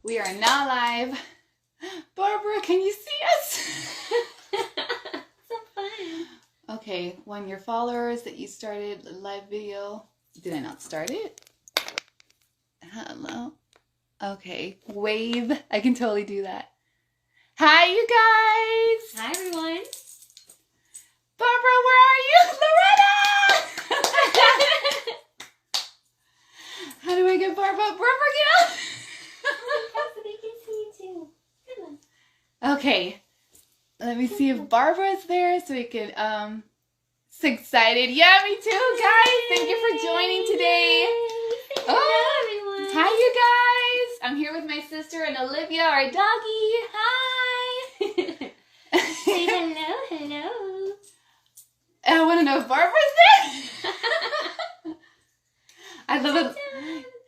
We are now live. Barbara, can you see us? So fun. Okay, when your followers that you started a live video. Did I not start it? Hello? Okay, wave. I can totally do that. Hi, you guys! Hi, everyone. Barbara, where are you? Loretta! How do I get Barbara? Barbara, get up! They can see you too. Come on. Okay, let me see if Barbara's there so we can, so excited. Yeah, me too, guys. Thank you for joining today. Hello, everyone. Hi, you guys. I'm here with my sister and Olivia, our doggy. Hi. Say hello, hello. I want to know if Barbara's there. I love it.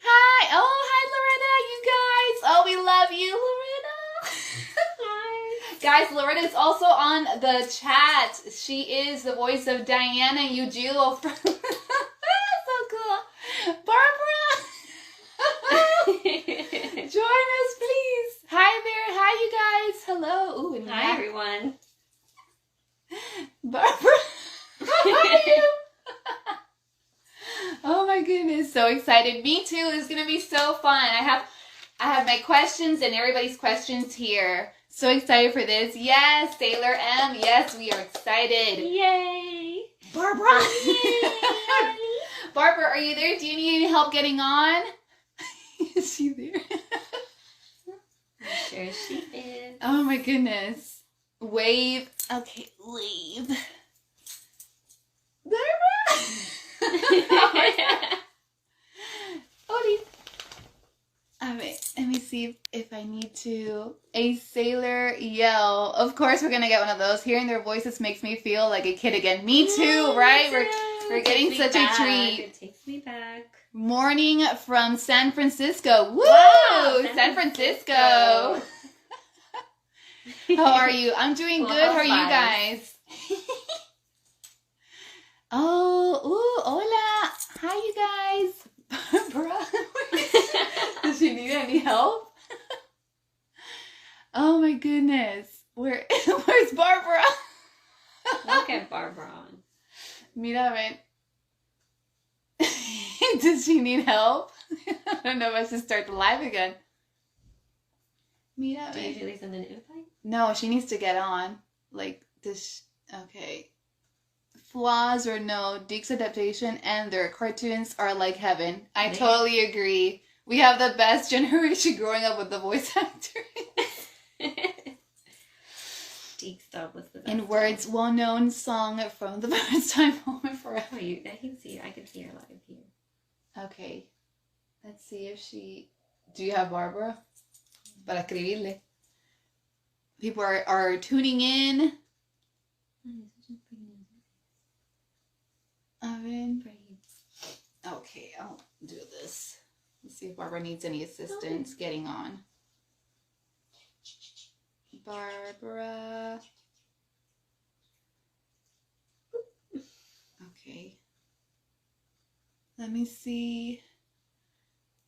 Hi. Oh, hi, Loretta, you guys. Oh, we love you, Loretta. Hi. Guys, Loretta is also on the chat. She is the voice of Diana Ujulo from... So cool. Barbara. Join us, please. Hi there. Hi, you guys. Hello. Ooh, and Hi, everyone. Barbara. How are you? Oh my goodness, so excited. Me too. It's gonna be so fun. I have my questions and everybody's questions here. So excited for this. Yes, Sailor M. Yes, we are excited. Yay. Barbara. Yay. Barbara, are you there? Do you need any help getting on? Is she there? I'm sure she is. Oh my goodness. Wave. Okay, wave. Barbara. Odie. Let me see if I need to. A sailor yell. Of course, we're gonna get one of those. Hearing their voices makes me feel like a kid again. Me too, right? We're getting such a treat. It takes me back. Morning from San Francisco. Woo! Wow, San Francisco. How are you? I'm doing Cool, good. How are you vibes. guys? Oh, ooh, hola. Hi, you guys. Barbara. Does she need any help? Oh my goodness. Where's Barbara? Look at Barbara on. Mira, ven. Does she need help? I don't know if I should start the live again. Mira, Do you ven. usually send an invite? No, she needs to get on. Like this. Okay. Flaws or no, Deke's adaptation and their cartoons are like heaven. I Man. totally agree. We have the best generation growing up with the voice actors. Deek Stop was the best. In words, well-known song from the first time home and forever. Oh, I can see her live here. Okay. Let's see if she... Do you have Barbara? Para escribirle. People are tuning in. Okay, I'll do this. Let's see if Barbara needs any assistance getting on. Barbara. Okay. Let me see.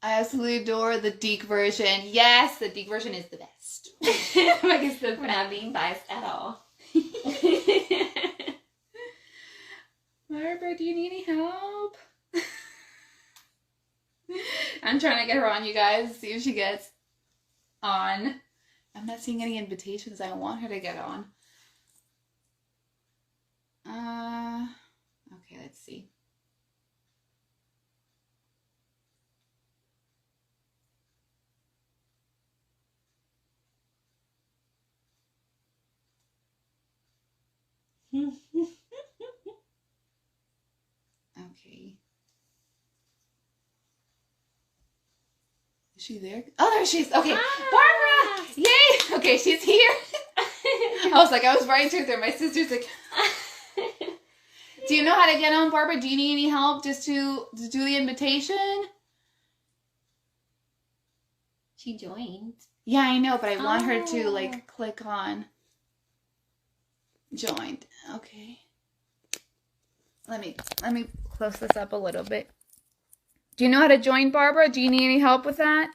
I absolutely adore the Deke version. Yes, the Deke version is the best. Like it's the We're not being biased at all. Barbara, do you need any help? I'm trying to get her on, you guys. See if she gets on. I'm not seeing any invitations. I want her to get on. Okay, let's see. Okay. Is she there? Oh, there she is. Okay. Ah! Barbara! Yay! Okay, she's here. I was right to her. My sister's like... Do you know how to get on, Barbara? Do you need any help just to do the invitation? She joined. Yeah, I know, but I want her to, like, click on joined. Okay. Let me close this up a little bit. Do you know how to join, Barbara? Do you need any help with that?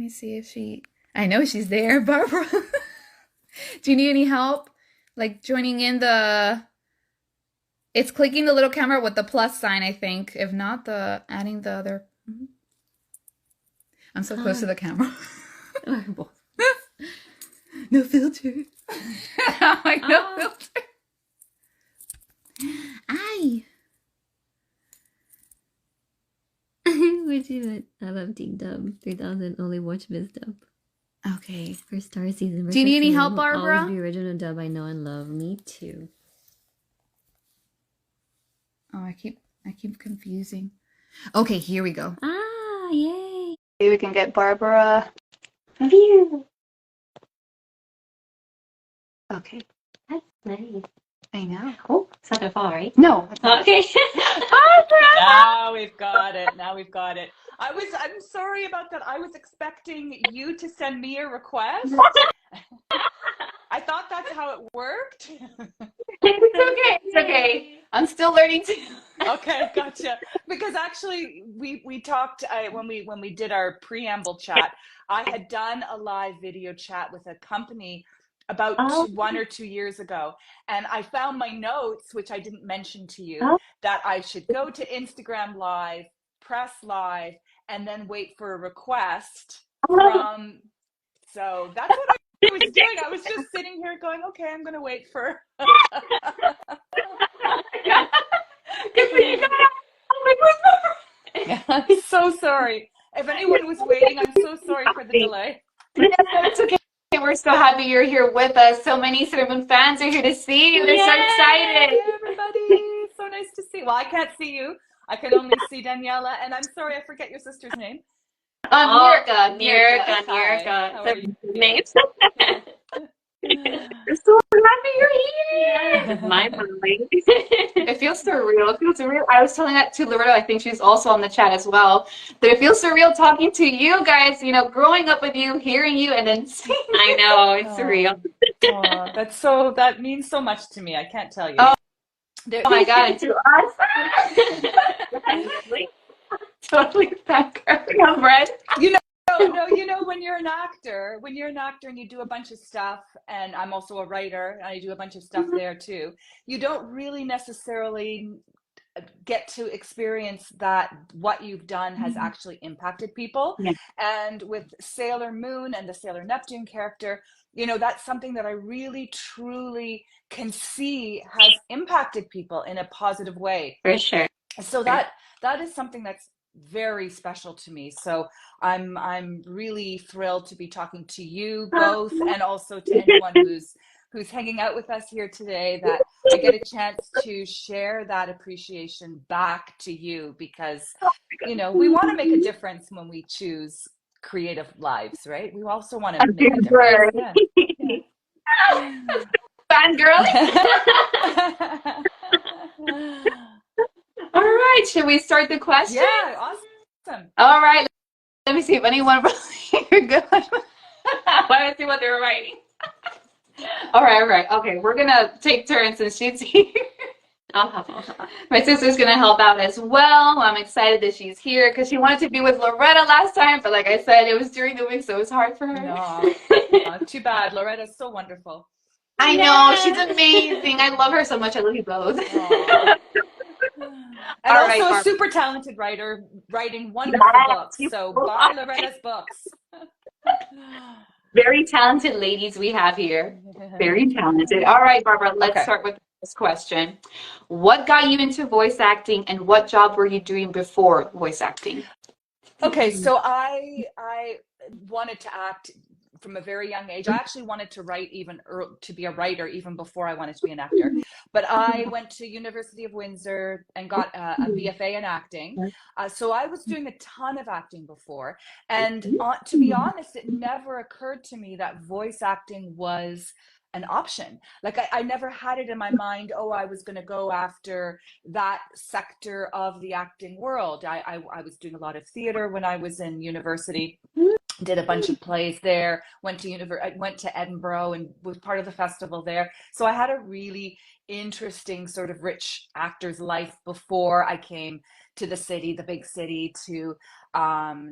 me see if she... I know she's there, Barbara. Do you need any help? Like joining in the... It's clicking the little camera with the plus sign, I think. If not, the adding the other... I'm so close to the camera. No filter. I'm like, no filter. Ay. Would you love Team Dub 3000 only watch Miss Dub Okay. for Star Season? Do you need any help, Will Barbara? always be original dub I know and love. Me too. Oh, I keep confusing. Okay, here we go. Ah, yay! Maybe we can get Barbara. View. Okay. That's nice. I know. Oh, it's not gonna fall, right? No. Okay. Now we've got it. Now we've got it. I'm sorry about that. I was expecting you to send me a request. I thought that's how it worked. It's okay. It's okay. I'm still learning too. Okay, gotcha. Because actually, we talked when we did our preamble chat. I had done a live video chat with a company about 1 or 2 years ago, and I found my notes, which I didn't mention to you, that I should go to Instagram Live, press live, and then wait for a request from. So that's what I was doing. I was just sitting here going, okay, I'm going to wait for. I'm so sorry. If anyone was waiting, I'm so sorry for the delay. Yeah, it's okay. We're so happy you're here with us. So many Sailor Moon fans are here to see you. They're so excited. Hey, everybody. So nice to see. Well, I can't see you. I can only see Daniela. And I'm sorry, I forget your sister's name. Mirka. Hi, how are you? Names. We're so happy you're here. My mind. It feels surreal. It feels surreal. I was telling that to Loretta. I think she's also on the chat as well. That it feels surreal talking to you guys. You know, growing up with you, hearing you, and then seeing you. I know, it's surreal. That means so much to me. I can't tell you. Oh my God, and to us. Totally fangirling, right? You know, when you're an actor and you do a bunch of stuff, and I'm also a writer and I do a bunch of stuff there too, you don't really necessarily get to experience that what you've done has actually impacted people. Yeah. And with Sailor Moon and the Sailor Neptune character, you know, that's something that I really truly can see has impacted people in a positive way. For sure. So that is something that's very special to me. So I'm really thrilled to be talking to you both, and also to anyone who's hanging out with us here today, that I get a chance to share that appreciation back to you, because, you know, we want to make a difference when we choose creative lives, right? We also want to make a difference. Yeah. Fangirl. All right, should we start the question? Yeah, awesome. All right, let me see if anyone you're good. Let me see what they're writing. All right. Okay, we're gonna take turns since she's here. I'll help. My sister's gonna help out as well. I'm excited that she's here because she wanted to be with Loretta last time, but like I said, it was during the week, so it was hard for her. No, too bad. Loretta's so wonderful. I know, she's amazing. I love her so much. I love you both. And All also right, a Barbara. super talented writer, writing wonderful books. So buy Loretta's books. Very talented ladies we have here. Very talented. All right, Barbara, let's start with this question. What got you into voice acting, and what job were you doing before voice acting? Okay, so I wanted to act from a very young age. I actually wanted to write to be a writer even before I wanted to be an actor. But I went to University of Windsor and got a BFA in acting. So I was doing a ton of acting before. And to be honest, it never occurred to me that voice acting was an option. Like I never had it in my mind, oh, I was going to go after that sector of the acting world. I was doing a lot of theater when I was in university. did a bunch of plays there, I went to Edinburgh and was part of the festival there. So I had a really interesting sort of rich actor's life before I came to the city, the big city, to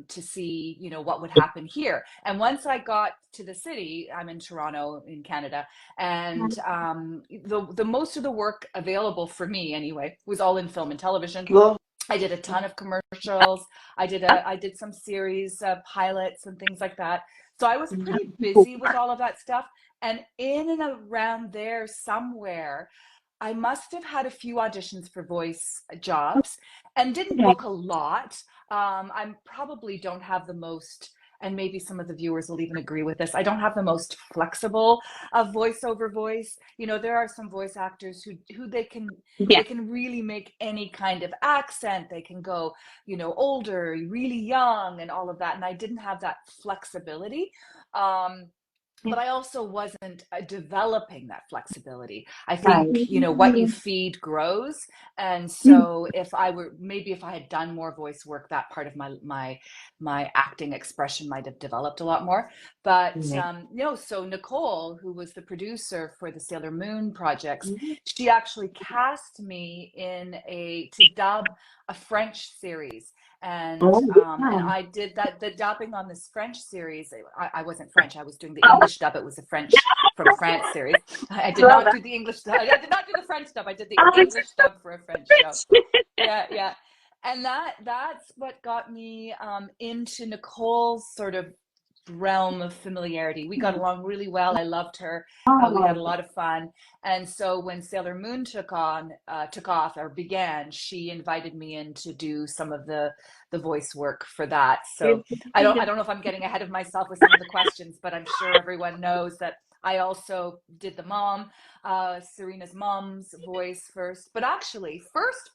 see, you know, what would happen here. And once I got to the city, I'm in Toronto in Canada, and the most of the work available for me anyway was all in film and television. I did a ton of commercials. I did some series pilots and things like that. So I was pretty busy with all of that stuff. And in and around there somewhere, I must have had a few auditions for voice jobs and didn't book a lot. I probably don't have the most, and maybe some of the viewers will even agree with this, I don't have the most flexible voiceover voice. You know, there are some voice actors who they can really make any kind of accent. They can go, you know, older, really young, and all of that. And I didn't have that flexibility. But I also wasn't developing that flexibility. I think, you know, what you feed grows. And so if I had done more voice work, that part of my acting expression might have developed a lot more. But no, so Nicole, who was the producer for the Sailor Moon projects, she actually cast me to dub a French series. And I did the dubbing on this French series. I wasn't French. I was doing the English dub. It was a French from France series. I did not do the English dub. I did not do the French dub. I did the English dub for a French show. Yeah. And that's what got me into Nicole's sort of realm of familiarity. We got along really well. I loved her. We had a lot of fun. And so when Sailor Moon took off or began, she invited me in to do some of the voice work for that. So I don't know if I'm getting ahead of myself with some of the questions, but I'm sure everyone knows that I also did the mom, Serena's mom's voice first. But actually, first,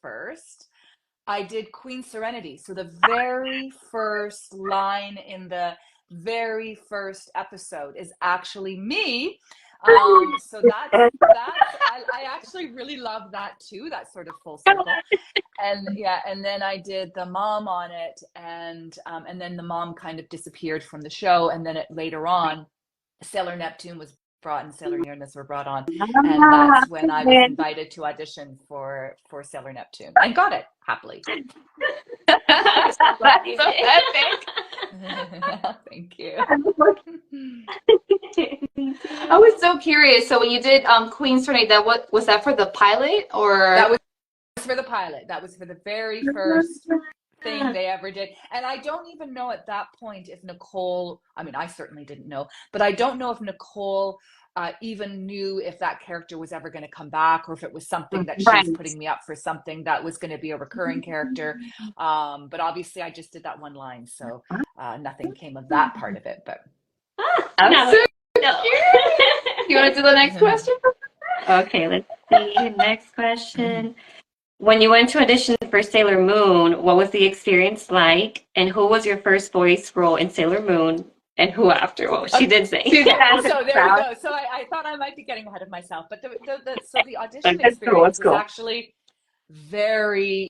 I did Queen Serenity. So the very first line in the very first episode is actually me. So that's I actually really love that too, that sort of full circle. And then I did the mom on it, and then the mom kind of disappeared from the show, and then later on Sailor Neptune was brought and Sailor Uranus were brought on, and that's when I was invited to audition for Sailor Neptune and got it happily. That's so epic. Thank you. I was so curious. So when you did Queen Serenity, what was that for the pilot, or that was for the pilot? That was for the very first thing they ever did. And I don't even know at that point if Nicole, I mean, I certainly didn't know, but I don't know if Nicole even knew if that character was ever going to come back, or if it was something that she was putting me up for something that was going to be a recurring character. But obviously I just did that one line, so nothing came of that part of it. But No. You want to do the next question? Okay, let's see. Next question. When you went to audition for Sailor Moon, what was the experience like? And who was your first voice role in Sailor Moon? And who after? Well, she did say. So there we go. So I thought I might be getting ahead of myself, but the audition experience was actually very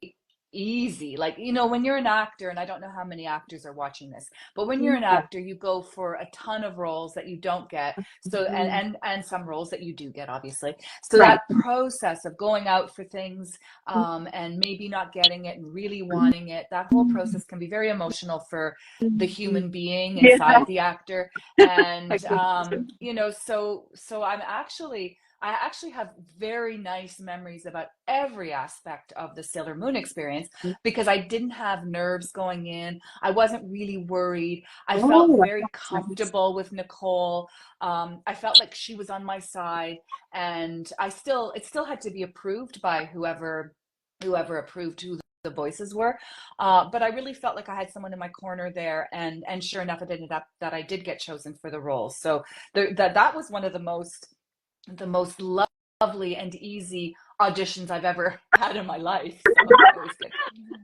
easy. Like, you know, when you're an actor, and I don't know how many actors are watching this, but when you're an actor, you go for a ton of roles that you don't get. So and some roles that you do get, obviously. So that process of going out for things and maybe not getting it and really wanting it, that whole process can be very emotional for the human being inside the actor. And you know, so I actually have very nice memories about every aspect of the Sailor Moon experience, because I didn't have nerves going in. I wasn't really worried. I felt very comfortable with Nicole. I felt like she was on my side, and it still had to be approved by whoever approved who the voices were. But I really felt like I had someone in my corner there, and sure enough, it ended up that I did get chosen for the role. So that was one of the most lovely and easy auditions I've ever had in my life. So it was good.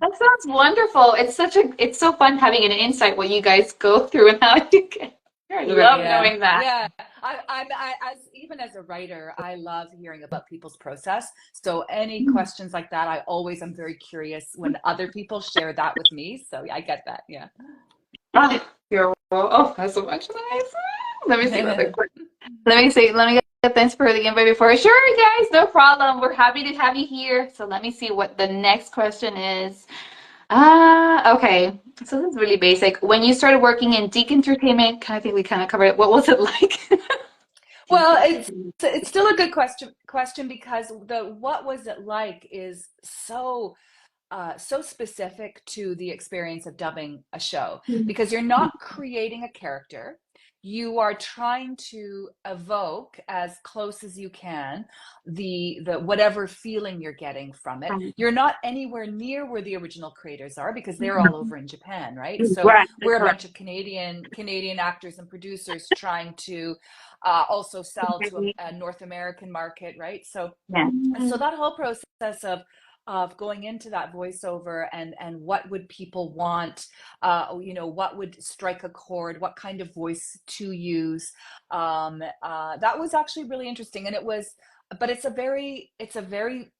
That sounds wonderful. It's so fun having an insight what you guys go through and how you get. I love knowing that. Yeah, even as a writer, I love hearing about people's process. So any questions like that, I always am very curious when other people share that with me. So I get that. Yeah. You're oh, that's so much nice. Let me see what the let me get thanks for the invite before. Sure, guys, no problem. We're happy to have you here. So let me see what the next question is. Okay. So this is really basic. When you started working in Deek Entertainment, I think we kind of covered it. What was it like? Well, it's still a good question because the what was it like is so specific to the experience of dubbing a show, because you're not creating a character. You are trying to evoke as close as you can the whatever feeling you're getting from it. You're not anywhere near where the original creators are because they're all over in Japan, right? So Right, we're a correct. bunch of Canadian actors and producers trying to also sell to a North American market, right? So Yeah. that whole process of going into that voiceover and what would people want, what would strike a chord, what kind of voice to use, that was actually really interesting. And but it's a very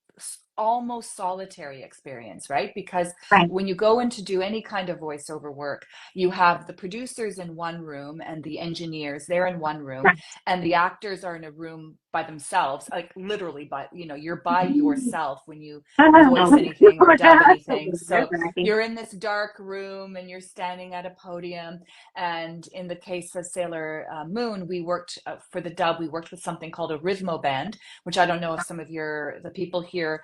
almost solitary experience, right? Because Right. when you go in to do any kind of voiceover work, you have the producers in one room and the engineers, they're in one room, Right. and the actors are in a room by themselves, like literally you're by yourself when you voice anything or dub anything. So you're in this dark room and you're standing at a podium. And in the case of Sailor Moon, we worked for the dub, we worked with something called a rhythmo band, which I don't know if some of the people here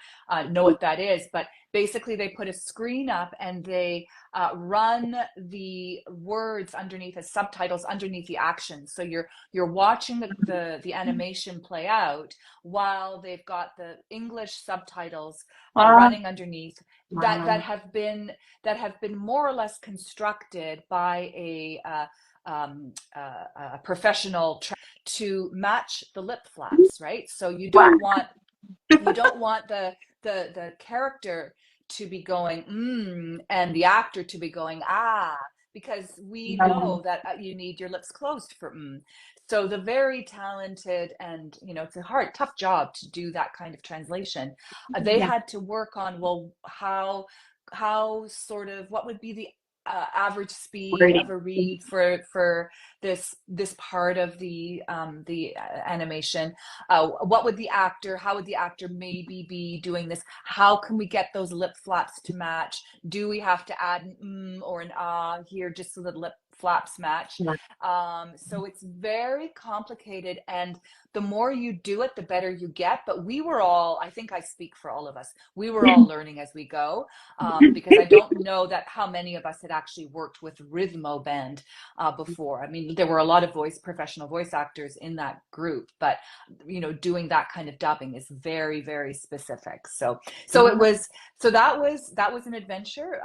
know what that is, but basically they put a screen up and they run the words underneath as subtitles underneath the action. So you're watching the animation play out while they've got the English subtitles running underneath that have been more or less constructed by a professional to match the lip flaps, right? So you don't want the character to be going and the actor to be going because we know that you need your lips closed for So the very talented and it's a tough job to do that kind of translation. They had to work on how sort of what would be the average speed of a read for this part of the animation. How would the actor maybe be doing this? How can we get those lip flaps to match? Do we have to add an or an here just so the lip flaps match? So it's very complicated, and the more you do it, the better you get. But we were all, I think I speak for all of us, we were all learning as we go, because I don't know that how many of us had actually worked with Rhythmo Band before. I mean, there were a lot of professional voice actors in that group, but doing that kind of dubbing is very, very specific. So that was an adventure,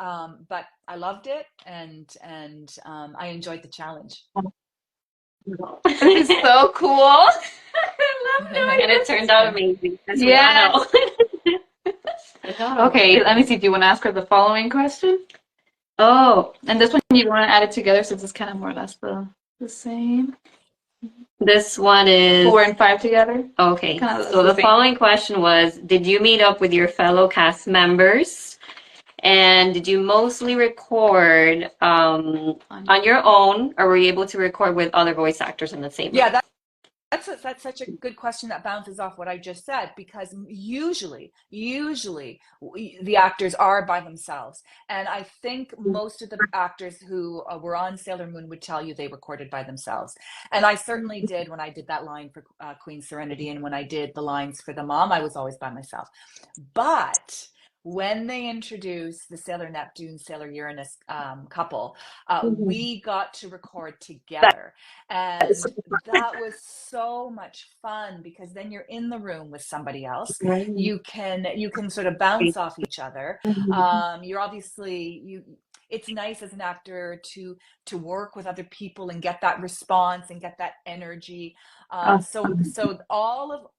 but I loved it, and I enjoyed the challenge. It's so cool. I love it. And it turned out amazing. Yeah. Okay, let me see. Do you want to ask her the following question? Oh, and this one you want to add it together since it's kind of more or less the same. This one is 4 and 5 together. Okay. Kind of So the following question was, did you meet up with your fellow cast members? And did you mostly record on your own, or were you able to record with other voice actors in the same room? Yeah, that's such a good question that bounces off what I just said, because usually the actors are by themselves, and I think most of the actors who were on Sailor Moon would tell you they recorded by themselves, and I certainly did when I did that line for Queen Serenity, and when I did the lines for the mom, I was always by myself. But when they introduced the Sailor Neptune, Sailor Uranus couple, we got to record together. And that was so much fun, because then you're in the room with somebody else. You can sort of bounce off each other. You're obviously, it's nice as an actor to work with other people and get that response and get that energy. So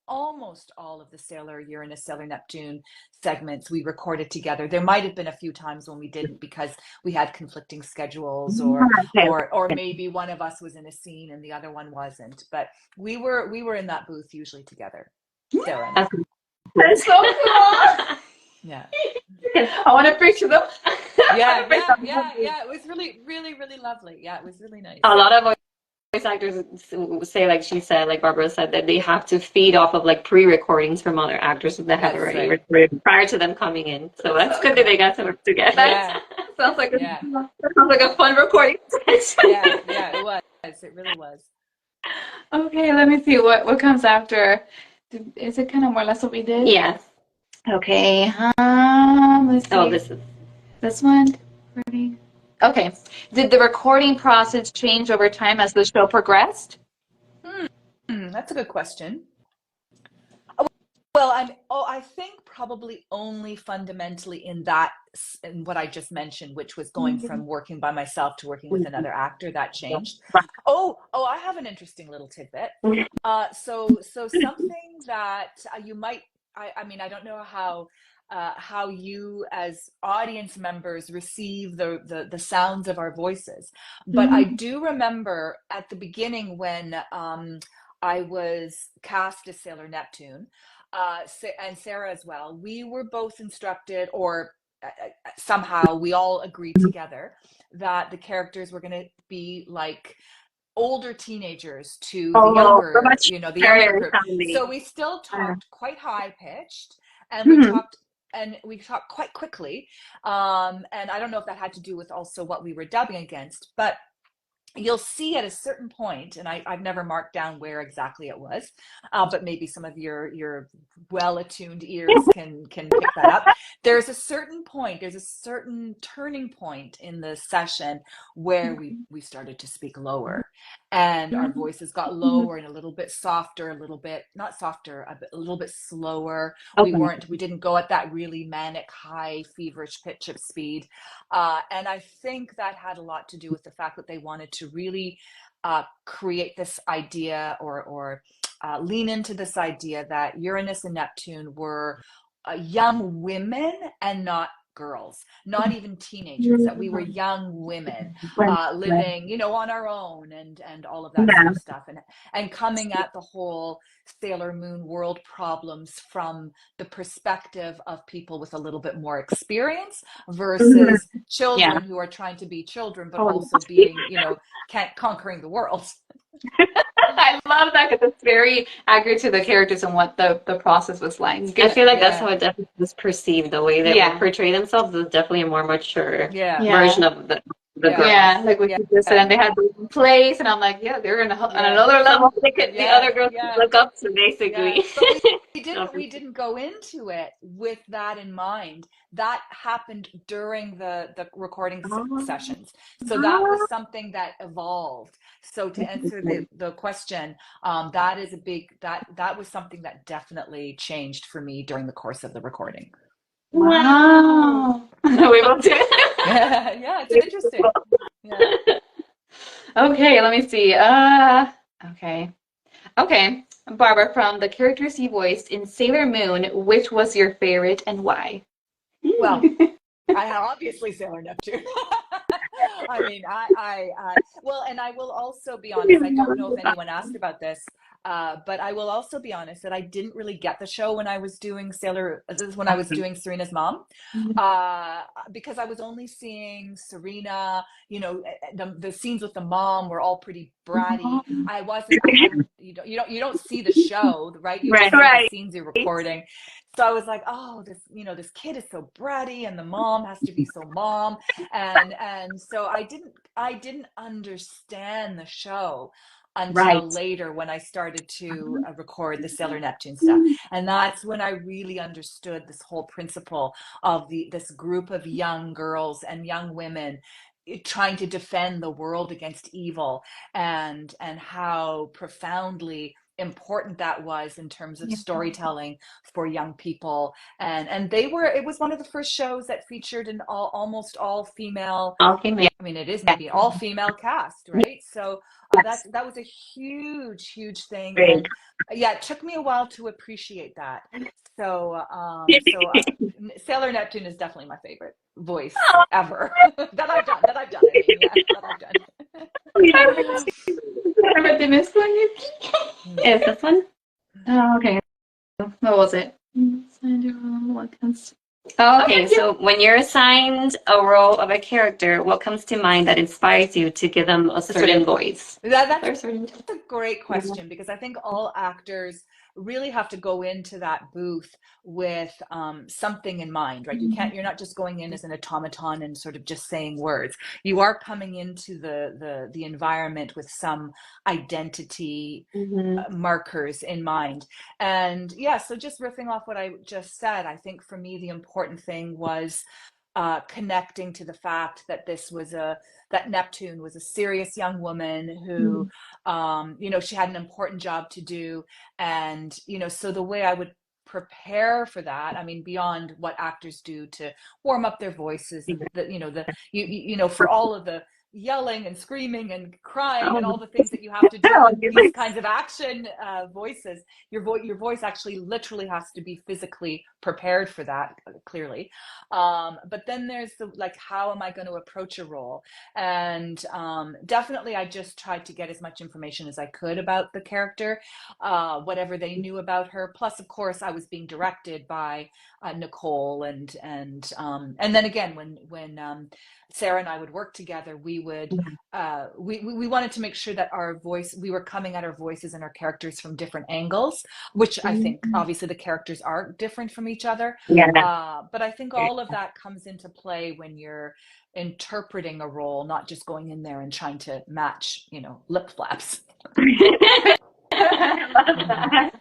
almost all of the Sailor Uranus, Sailor Neptune segments we recorded together. There might have been a few times when we didn't because we had conflicting schedules, or maybe one of us was in a scene and the other one wasn't. But we were in that booth usually together. Sarah. That's so cool. Yeah. I want to picture them. Yeah. It was really, really, really lovely. Yeah, it was really nice. A lot of voice actors say, like she said, like Barbara said, that they have to feed off of like pre-recordings from other actors that have already recorded prior to them coming in. So that's good that they got some together. Yeah. Sounds like sounds like a fun recording session. Yeah, it was. It really was. Okay, let me see what comes after. Is it kind of more or less what we did? Yes. Okay. Let's see. Oh, this is This one. Ready? Okay. Did the recording process change over time as the show progressed? That's a good question. Well, I think probably only fundamentally in what I just mentioned, which was going from working by myself to working with another actor, that changed. Oh, I have an interesting little tidbit. So something that you might, I mean, I don't know how you as audience members receive the sounds of our voices, but I do remember at the beginning when I was cast as Sailor Neptune, and Sarah as well, we were both instructed, or somehow we all agreed together that the characters were going to be like older teenagers to the younger, the younger group. So we still talked quite high pitched, and we talked quite quickly. And I don't know if that had to do with also what we were dubbing against, but you'll see at a certain point, and I've never marked down where exactly it was, but maybe some of your well-attuned ears can pick that up. There's a certain turning point in the session where we started to speak lower, and our voices got lower and a little bit softer, a little bit slower. Okay. We didn't go at that really manic, high, feverish pitch of speed. And I think that had a lot to do with the fact that they wanted to really create this idea or lean into this idea that Uranus and Neptune were young women and not girls, not even teenagers, that we were young women living, on our own and all of that sort of stuff, and coming at the whole Sailor Moon world problems from the perspective of people with a little bit more experience versus children who are trying to be children, but also being, conquering the world. I love that because it's very accurate to the characters and what the process was like. I feel like that's how it definitely was perceived. The way they portray themselves is definitely a more mature version of the girls. Yeah, like what you just said, and they had their own place, and I'm like, they're on another level. The other girls could look up to, basically. But we didn't go into it with that in mind. That happened during the recording sessions. So that was something that evolved. So to answer the question, that was something that definitely changed for me during the course of the recording. Wow. We will do it. Yeah, it's interesting. Yeah. Okay, let me see. Okay. Barbara, from the characters you voiced in Sailor Moon, which was your favorite and why? Well, I obviously Sailor Neptune. I mean, well, and I will also be honest, I don't know if anyone asked about this, but I will also be honest that I didn't really get the show when I was doing Serena's mom, because I was only seeing Serena, the scenes with the mom were all pretty bratty. You don't see the show, right? You just see the scenes you're recording. So I was like, oh, this kid is so bratty, and the mom has to be so mom, and so I didn't understand the show until later when I started to record the Sailor Neptune stuff, and that's when I really understood this whole principle of this group of young girls and young women trying to defend the world against evil, and how profoundly important that was in terms of storytelling for young people, and it was one of the first shows that featured an almost all female, I mean, it is maybe all female cast, right? So that was a huge thing, and it took me a while to appreciate that. So Sailor Neptune is definitely my favorite voice ever that I've done. Did this one? Is this one? Oh, okay. What was it? Okay, so when you're assigned a role of a character, what comes to mind that inspires you to give them a certain voice? That's Or certain... a great question, because I think all actors really have to go into that booth with something in mind, right? You're not just going in as an automaton and sort of just saying words. You are coming into the environment with some identity markers in mind. And yeah, so just riffing off what I just said, I think for me the important thing was connecting to the fact that that Neptune was a serious young woman who, she had an important job to do. And, so the way I would prepare for that, I mean, beyond what actors do to warm up their voices and for all of the yelling and screaming and crying and all the things that you have to do in these kinds of action voices, your voice actually literally has to be physically prepared for that, clearly. But then there's how am I going to approach a role? And definitely I just tried to get as much information as I could about the character, whatever they knew about her. Plus, of course, I was being directed by Nicole, and then again, when Sarah and I would work together, we wanted to make sure that we were coming at our voices and our characters from different angles, which I think obviously the characters are different from each other. But I think all of that comes into play when you're interpreting a role, not just going in there and trying to match, lip flaps. I love that.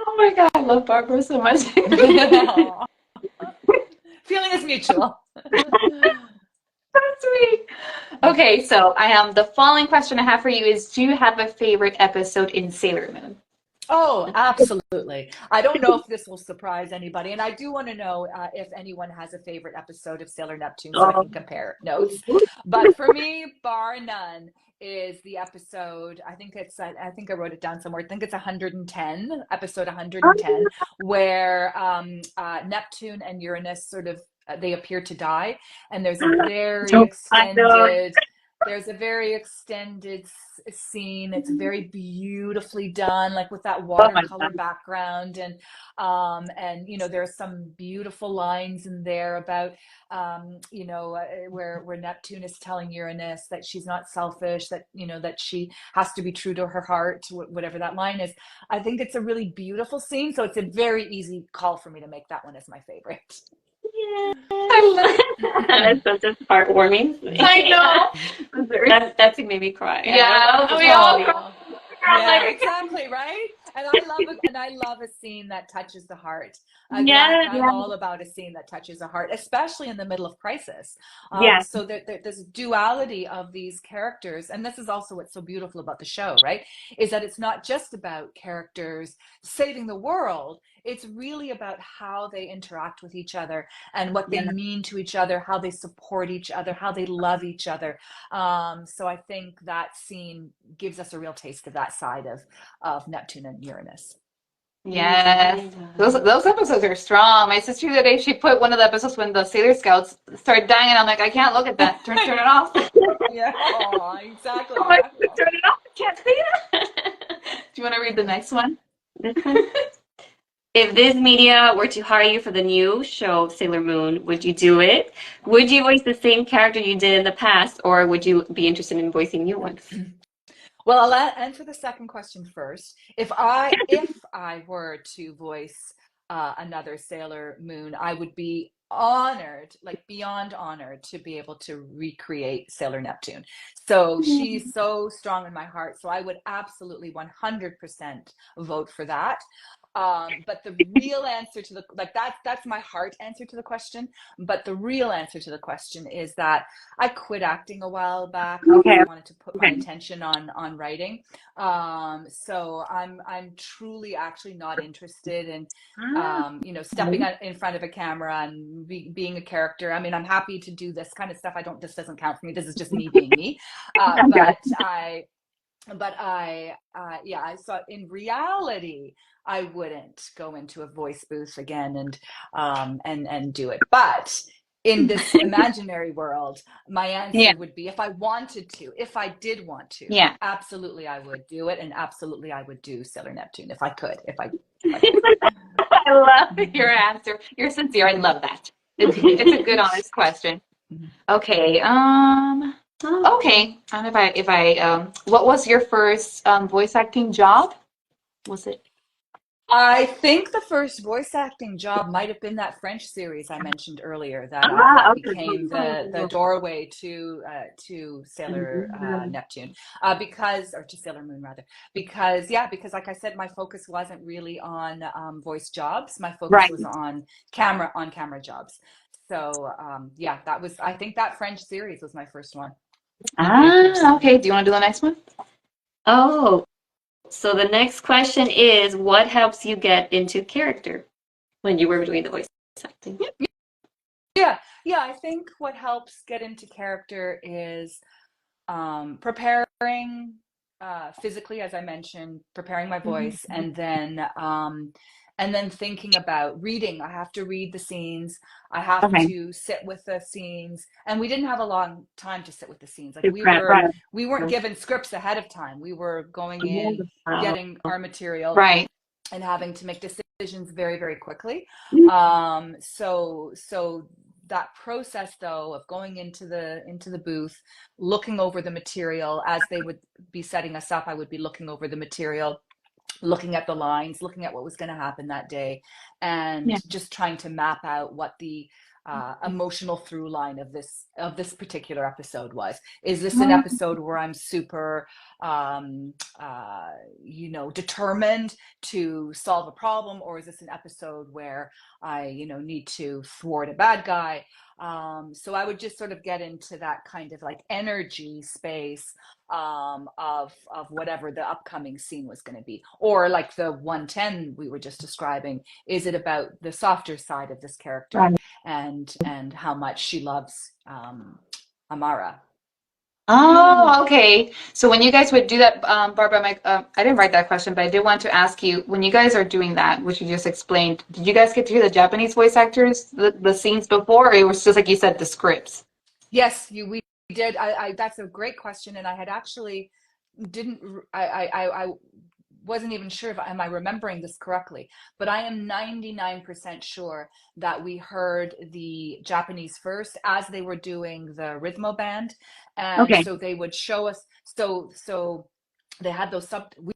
Oh my God, I love Barbara so much. Feeling is mutual. So sweet. Okay, so the following question I have for you is, do you have a favorite episode in Sailor Moon? Oh, absolutely. I don't know if this will surprise anybody, and I do want to know if anyone has a favorite episode of Sailor Neptune so I can compare notes. But for me, bar none, is the episode, I think I wrote it down somewhere, I think it's 110, episode 110, where Neptune and Uranus sort of, they appear to die, and there's a very extended scene. It's very beautifully done, like with that watercolor background, and there's some beautiful lines in there about where Neptune is telling Uranus that she's not selfish, that that she has to be true to her heart, whatever that line is. I think it's a really beautiful scene, so it's a very easy call for me to make that one as my favorite. Yeah, I love that. That's such a heartwarming. I know. That thing made me cry. Yeah, we all cry. Yeah, exactly, right? And I love a scene that touches the heart. I'm all about a scene that touches the heart, especially in the middle of crisis. So there's a duality of these characters, and this is also what's so beautiful about the show, right? Is that it's not just about characters saving the world. It's really about how they interact with each other and what they mean to each other, how they support each other, how they love each other. So I think that scene gives us a real taste of that side of Neptune and Uranus. Yes, those episodes are strong. My sister the other day, she put one of the episodes when the Sailor Scouts started dying, and I'm like, I can't look at that. Turn it off. Yeah, exactly. Oh, turn it off. I can't see that. Do you want to read the next one? This one. If Viz Media were to hire you for the new show Sailor Moon, would you do it? Would you voice the same character you did in the past, or would you be interested in voicing new ones? Well, I'll answer the second question first. If I were to voice another Sailor Moon, I would be honored, like beyond honored, to be able to recreate Sailor Neptune. So she's so strong in my heart. So I would absolutely 100% vote for that. But the real answer to that's my heart answer to the question. But the real answer to the question is that I quit acting a while back. I wanted to put my attention on writing. So I'm truly actually not interested in stepping in front of a camera and being a character. I mean, I'm happy to do this kind of stuff. This doesn't count for me. This is just me being me. But I saw in reality, I wouldn't go into a voice booth again and do it. But in this imaginary world, my answer would be, if I did want to, absolutely I would do it, and absolutely I would do Sailor Neptune if I could. I I love your answer. You're sincere. I love that. It's a good, honest question. Okay. Okay. And what was your first voice acting job? Was it? I think the first voice acting job might have been that French series I mentioned earlier that Ah, that okay. became the doorway to Sailor Neptune, because or to Sailor Moon rather, because like I said, my focus wasn't really on voice jobs. My focus Right. was on camera jobs. So that was, I think that French series was my first one. Okay. Do you want to do the next one? Oh, so the next question is, what helps you get into character when you were doing the voice acting? Yeah, I think what helps get into character is preparing physically, as I mentioned, preparing my voice, and then thinking about reading. I have to read the scenes. I have Okay. to sit with the scenes, and we didn't have a long time to sit with the scenes. Like To prep. we weren't given scripts ahead of time. We were going in, Wow. getting our material, Right. and having to make decisions very, very quickly. So that process though of going into the booth, looking over the material as they would be setting us up, I would be looking over the material, looking at the lines, looking at what was going to happen that day, and just trying to map out what the emotional through line of this particular episode was. Is this an episode where I'm super determined to solve a problem, or is this an episode where I need to thwart a bad guy? So I would just sort of get into that kind of like energy space of whatever the upcoming scene was going to be. Or like the 110 we were just describing, is it about the softer side of this character, Right. and how much she loves Amara? Oh, okay. So when you guys would do that, Barbara, I didn't write that question, but I did want to ask you, when you guys are doing that, which you just explained, did you guys get to hear the Japanese voice actors, the scenes before, or it was just like you said, the scripts? Yes, we did. I that's a great question, and I had actually didn't I wasn't even sure if am I remembering this correctly, but I am 99% sure that we heard the Japanese first as they were doing the rhythmo band, and Okay. so they would show us. So they had those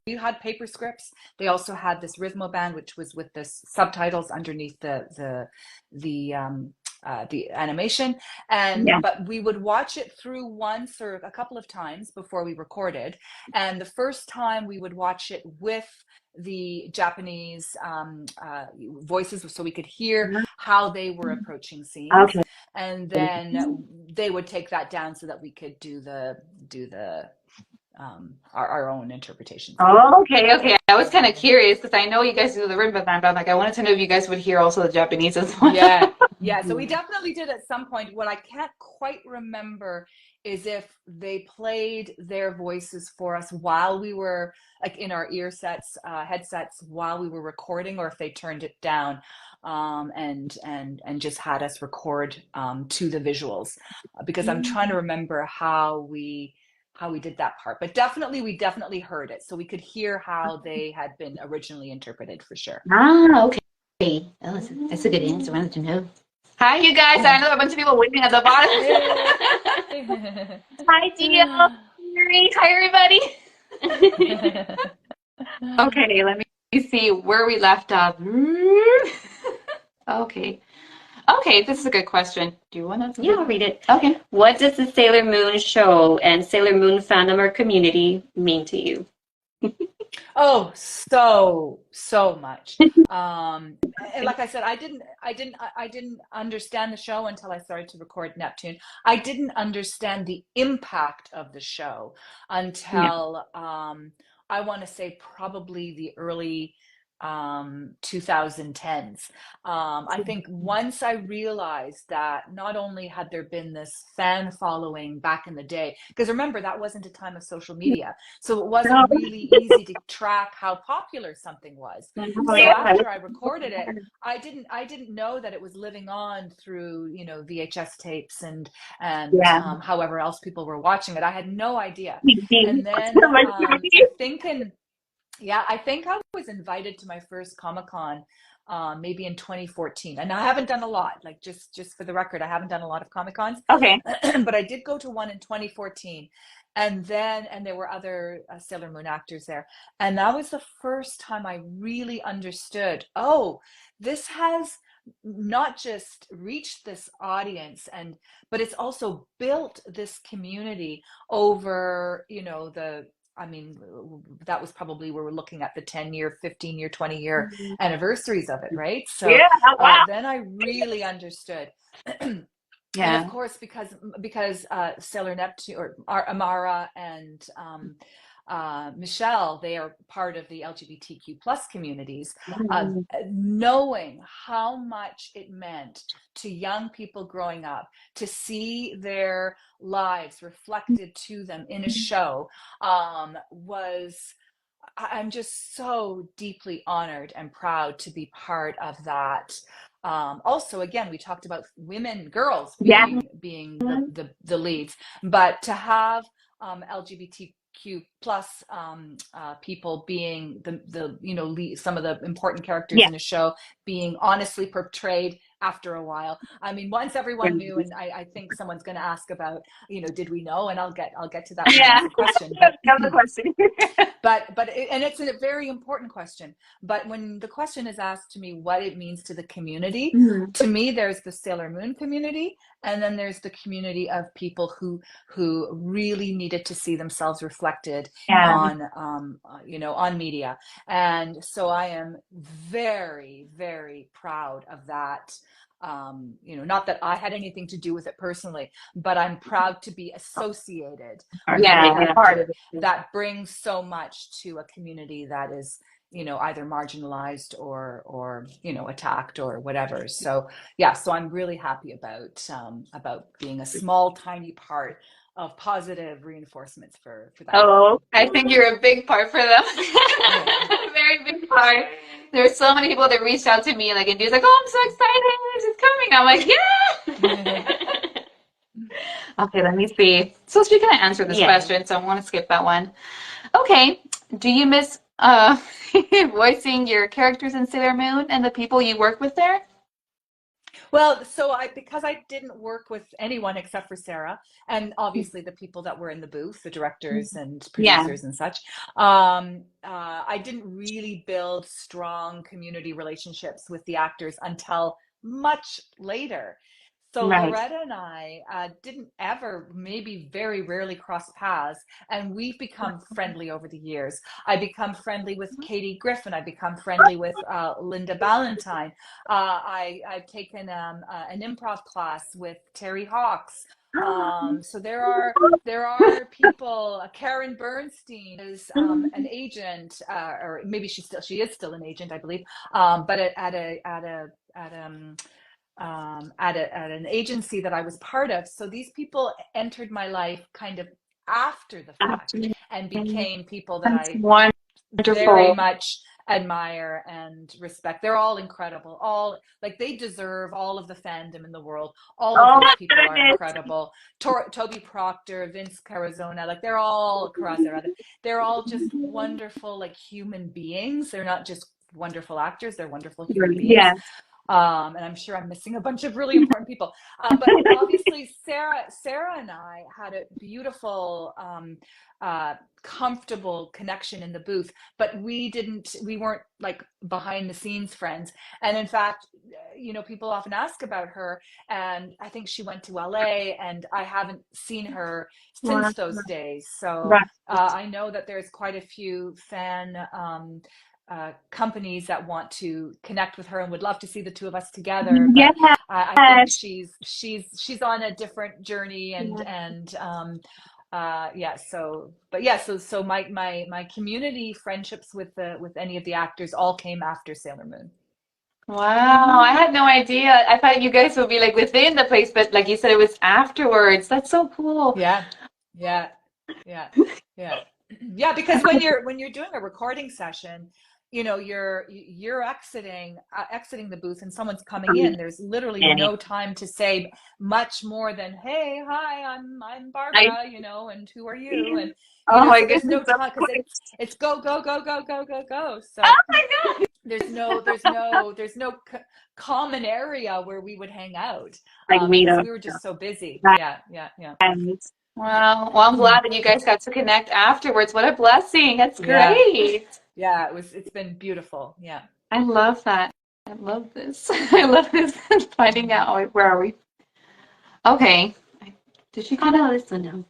we had paper scripts. They also had this rhythmo band, which was with the subtitles underneath the animation, Yeah. but we would watch it through once or a couple of times before we recorded, and the first time we would watch it with the Japanese voices, so we could hear how they were approaching scenes, Okay. and then they would take that down so that we could do our own interpretations. Oh, okay. I was kind of curious because I know you guys do the Rimba band, but I'm like, I wanted to know if you guys would hear also the Japanese as well. Yeah. So we definitely did at some point. What I can't quite remember is if they played their voices for us while we were like in our headsets while we were recording, or if they turned it down and just had us record to the visuals, because I'm trying to remember how we did that part. But we definitely heard it, so we could hear how they had been originally interpreted for sure. Okay. Oh, that's a good answer. I wanted to know. Hi, you guys. I know a bunch of people waiting at the bottom. Hi, Gio. Hi, everybody. Okay, let me see where we left off. Okay. Okay, this is a good question. Do you want to? Yeah, I'll read it. Okay. What does the Sailor Moon show and Sailor Moon fandom or community mean to you? Oh, so much. And like I said, I didn't understand the show until I started to record Neptune. I didn't understand the impact of the show until I want to say probably the early 2010s. I think once I realized that not only had there been this fan following back in the day, because remember that wasn't a time of social media, so it wasn't really easy to track how popular something was. So after I recorded it, I didn't know that it was living on through VHS tapes and however else people were watching it. I had no idea. And then I think I was invited to my first Comic-Con maybe in 2014. And I haven't done a lot, like just for the record, I haven't done a lot of Comic-Cons. Okay. But I did go to one in 2014. And there were other Sailor Moon actors there. And that was the first time I really understood, oh, this has not just reached this audience, but it's also built this community over, that was probably where we're looking at the 10-year, 15-year, 20-year anniversaries of it, right? So Yeah, wow. then I really understood. Yeah. And of course, because Sailor Neptune or Amara and Michelle, they are part of the LGBTQ plus communities. Knowing how much it meant to young people growing up to see their lives reflected to them in a show I'm just so deeply honored and proud to be part of that. Also, again, we talked about girls being the leads, but to have LGBTQ plus people being some of the important characters in a show being honestly portrayed after a while. I mean, once everyone knew, and I think someone's going to ask about, did we know? And I'll get to that when you ask the question. But That was the question. and it's a very important question. But when the question is asked to me, what it means to the community, to me, there's the Sailor Moon community, and then there's the community of people who really needed to see themselves reflected on media. And so I am very, very proud of that. Not that I had anything to do with it personally, but I'm proud to be associated with a part that brings so much to a community that is, either marginalized or attacked or whatever. So so I'm really happy about being a small, tiny part of positive reinforcements for that. Oh, I think you're a big part for them. Very big part. There's so many people that reached out to me and he's like, oh, I'm so excited. It's coming. I'm like, yeah. Okay, let me see. So she's going to answer this question, so I want to skip that one. Okay. Do you miss voicing your characters in Sailor Moon and the people you work with there? Well, because I didn't work with anyone except for Sarah, and obviously the people that were in the booth, the directors and producers and such, I didn't really build strong community relationships with the actors until much later. So Loretta and I didn't ever, maybe very rarely cross paths, and we've become friendly over the years. I become friendly with Katie Griffin. I become friendly with Linda Ballantyne. I've taken an improv class with Terry Hawks. So there are people. Karen Bernstein is an agent, or maybe she is still an agent, I believe. But at an agency that I was part of. So these people entered my life kind of after the fact and became people that I very much admire and respect. They're all incredible. They deserve all of the fandom in the world. All of these people are incredible. Toby Proctor, Vince Carazona, they're all they're all just wonderful human beings. They're not just wonderful actors, they're wonderful human beings. Yeah. And I'm sure I'm missing a bunch of really important people. But obviously, Sarah and I had a beautiful, comfortable connection in the booth, but we weren't behind the scenes friends. And in fact, people often ask about her, and I think she went to LA, and I haven't seen her since those days. So I know that there's quite a few fan companies that want to connect with her and would love to see the two of us together. But I think she's on a different journey, so my community friendships with any of the actors all came after Sailor Moon. Wow, I had no idea. I thought you guys would be within the place, but like you said, it was afterwards. That's so cool. Yeah. Because when you're doing a recording session, you're exiting the booth and someone's coming in. There's literally no time to say much more than, hey, hi, I'm Barbara, and who are you? And my there's goodness, no time because it's go. So oh my God. there's no common area where we would hang out, Like meet because up. we were just so busy. Right. Yeah. Wow. Well, I'm glad that you guys got to connect afterwards. What a blessing. That's Yeah. great. Yeah, it's been beautiful. Yeah. I love that. I love this. I love this. Finding out. Wait, where are we? Okay. Did she Oh kind of? no, this one no.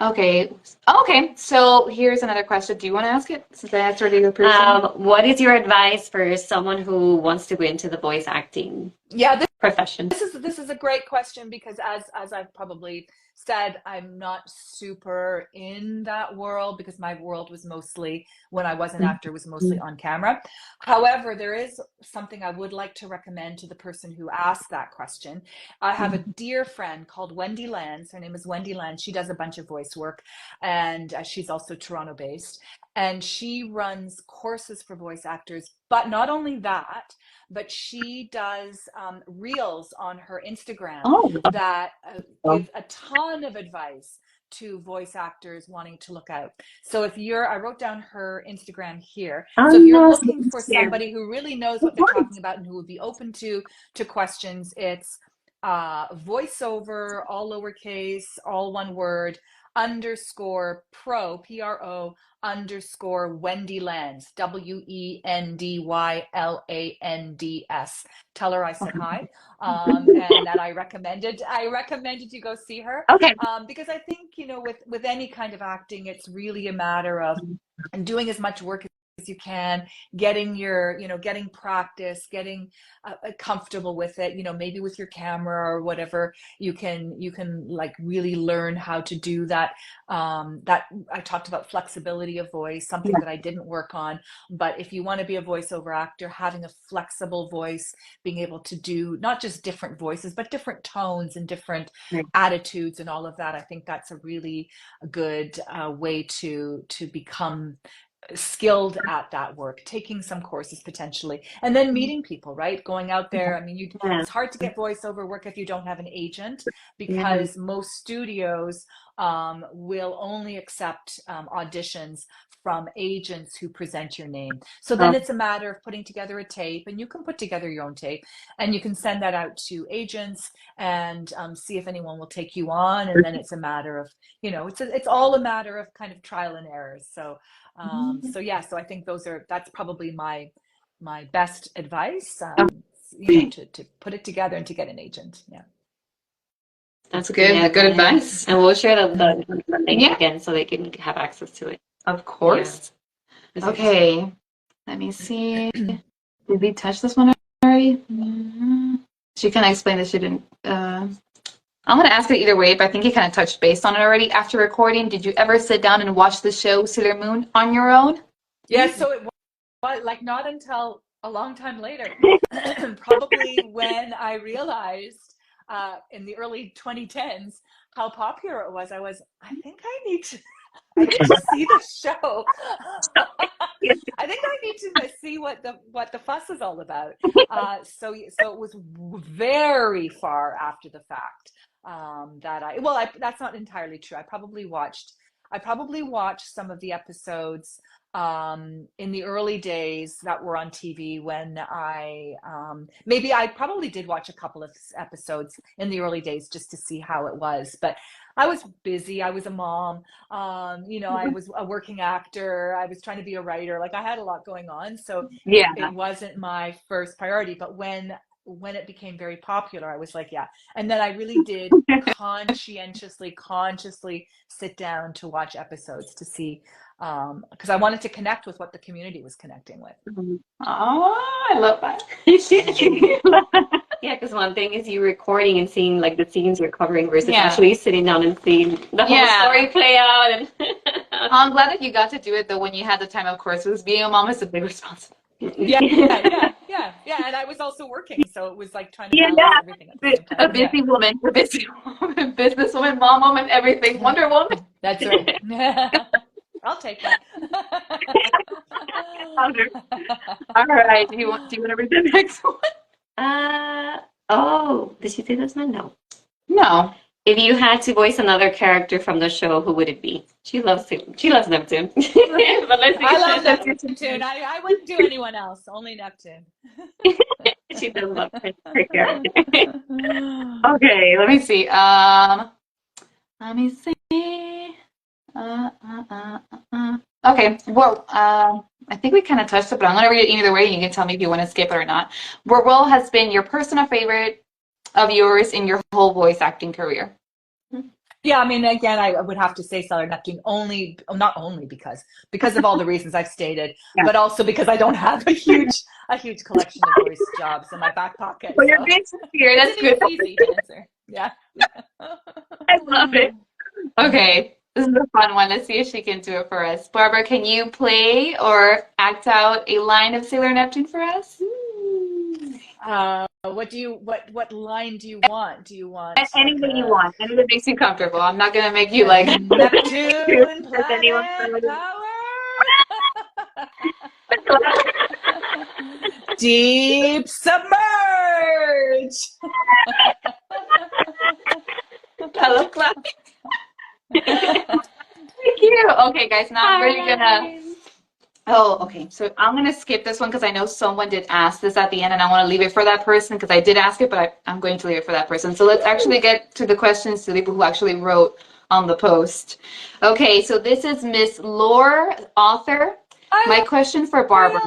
Okay. Okay. So here's another question. Do you want to ask it since I asked already the person? What is your advice for someone who wants to go into the voice acting Yeah, profession? this is a great question, because as I've probably said, I'm not super in that world, because my world was mostly, when I was an actor, was mostly on camera. However, there is something I would like to recommend to the person who asked that question. I have a dear friend called Wendy Lands. Her name is Wendy Lands. She does a bunch of voice work, and she's also Toronto based, and she runs courses for voice actors. But not only that, but she does reels on her Instagram Oh, that give a ton of advice to voice actors wanting to look out. So I wrote down her Instagram here. oh So if you're no, looking for yeah. somebody who really knows what they're talking about and who would be open to questions, it's voiceover, all lowercase, all one word, _ pro, PRO, _ Wendy Lands, WENDYLANDS. Tell her I said hi, and that I recommended you go see her, Okay. because I think, with any kind of acting, it's really a matter of doing as much work as you can, getting getting practice, getting comfortable with it, maybe with your camera or whatever. You can like really learn how to do that. That I talked about flexibility of voice, something that I didn't work on. But if you want to be a voiceover actor, having a flexible voice, being able to do not just different voices, but different tones and different attitudes and all of that, I think that's a really good way to become skilled at that work, taking some courses potentially, and then meeting people, right? Going out there. I mean, Yeah. it's hard to get voiceover work if you don't have an agent, Yeah. because most studios will only accept auditions from agents who present your name. So then it's a matter of putting together a tape, and you can put together your own tape, and you can send that out to agents and see if anyone will take you on. And then it's a matter of, it's all a matter of kind of trial and errors. So I think that's probably my best advice, to put it together and to get an agent. Yeah. That's good. Good advice. And we'll share the link Yeah. again so they can have access to it. Of course. Yeah. Okay. Let me see. Did we touch this one already? She kind of explained that she didn't. I'm going to ask it either way, but I think you kind of touched base on it already. After recording, did you ever sit down and watch the show Sailor Moon on your own? Yeah, so it was like not until a long time later, probably when I realized in the early 2010s how popular it was. I think I need to see the show. I think I need to see what the fuss is all about. So it was very far after the fact that's not entirely true. I probably watched some of the episodes in the early days that were on TV when I probably did watch a couple of episodes in the early days just to see how it was. But I was busy. I was a mom. I was a working actor. I was trying to be a writer. Like I had a lot going on. So it wasn't my first priority. But when it became very popular, I was like, yeah. And then I really did consciously sit down to watch episodes to see, because I wanted to connect with what the community was connecting with. Oh, I love that. Yeah, because one thing is you recording and seeing like the scenes you're covering versus actually sitting down and seeing the whole story play out. And I'm glad that you got to do it though when you had the time, of course. Because being a mom is a big responsibility. Yeah. And I was also working, so it was like trying to balance everything at the same time. A busy woman, businesswoman, mom woman, everything. Wonder Woman. That's right. I'll take that. All right. Do you want to read the next one? Oh, did she say this one? No. No. If you had to voice another character from the show, who would it be? She loves Neptune. But let's see. I love Neptune. I wouldn't do anyone else. Only Neptune. She does love her character. Okay, let me see. Let me see. Okay, well, I think we kind of touched it, but I'm going to read it either way, and you can tell me if you want to skip it or not. What role has been your personal favorite of yours in your whole voice acting career? Yeah, I mean, again, I would have to say Sailor Neptune not only because of all the reasons I've stated, Yeah. but also because I don't have a huge collection of voice jobs in my back pocket. Well, you're so being sincere. That's it's good. easy to answer. Yeah. I love it. Okay, this is a fun one. Let's see if she can do it for us. Barbara, can you play or act out a line of Sailor Neptune for us? What line do you want? Do you want Anything you want. Anything that makes you comfortable. I'm not gonna make you like Neptune Does anyone planet power? Deep submerge. I love clapping. Thank you. Okay, guys, now we're gonna. Oh, okay. So I'm gonna skip this one because I know someone did ask this at the end, and I want to leave it for that person because I did ask it, but I'm going to leave it for that person. So let's actually get to the questions to the people who actually wrote on the post. Okay, so this is Miss Lore, author. My question for Barbara.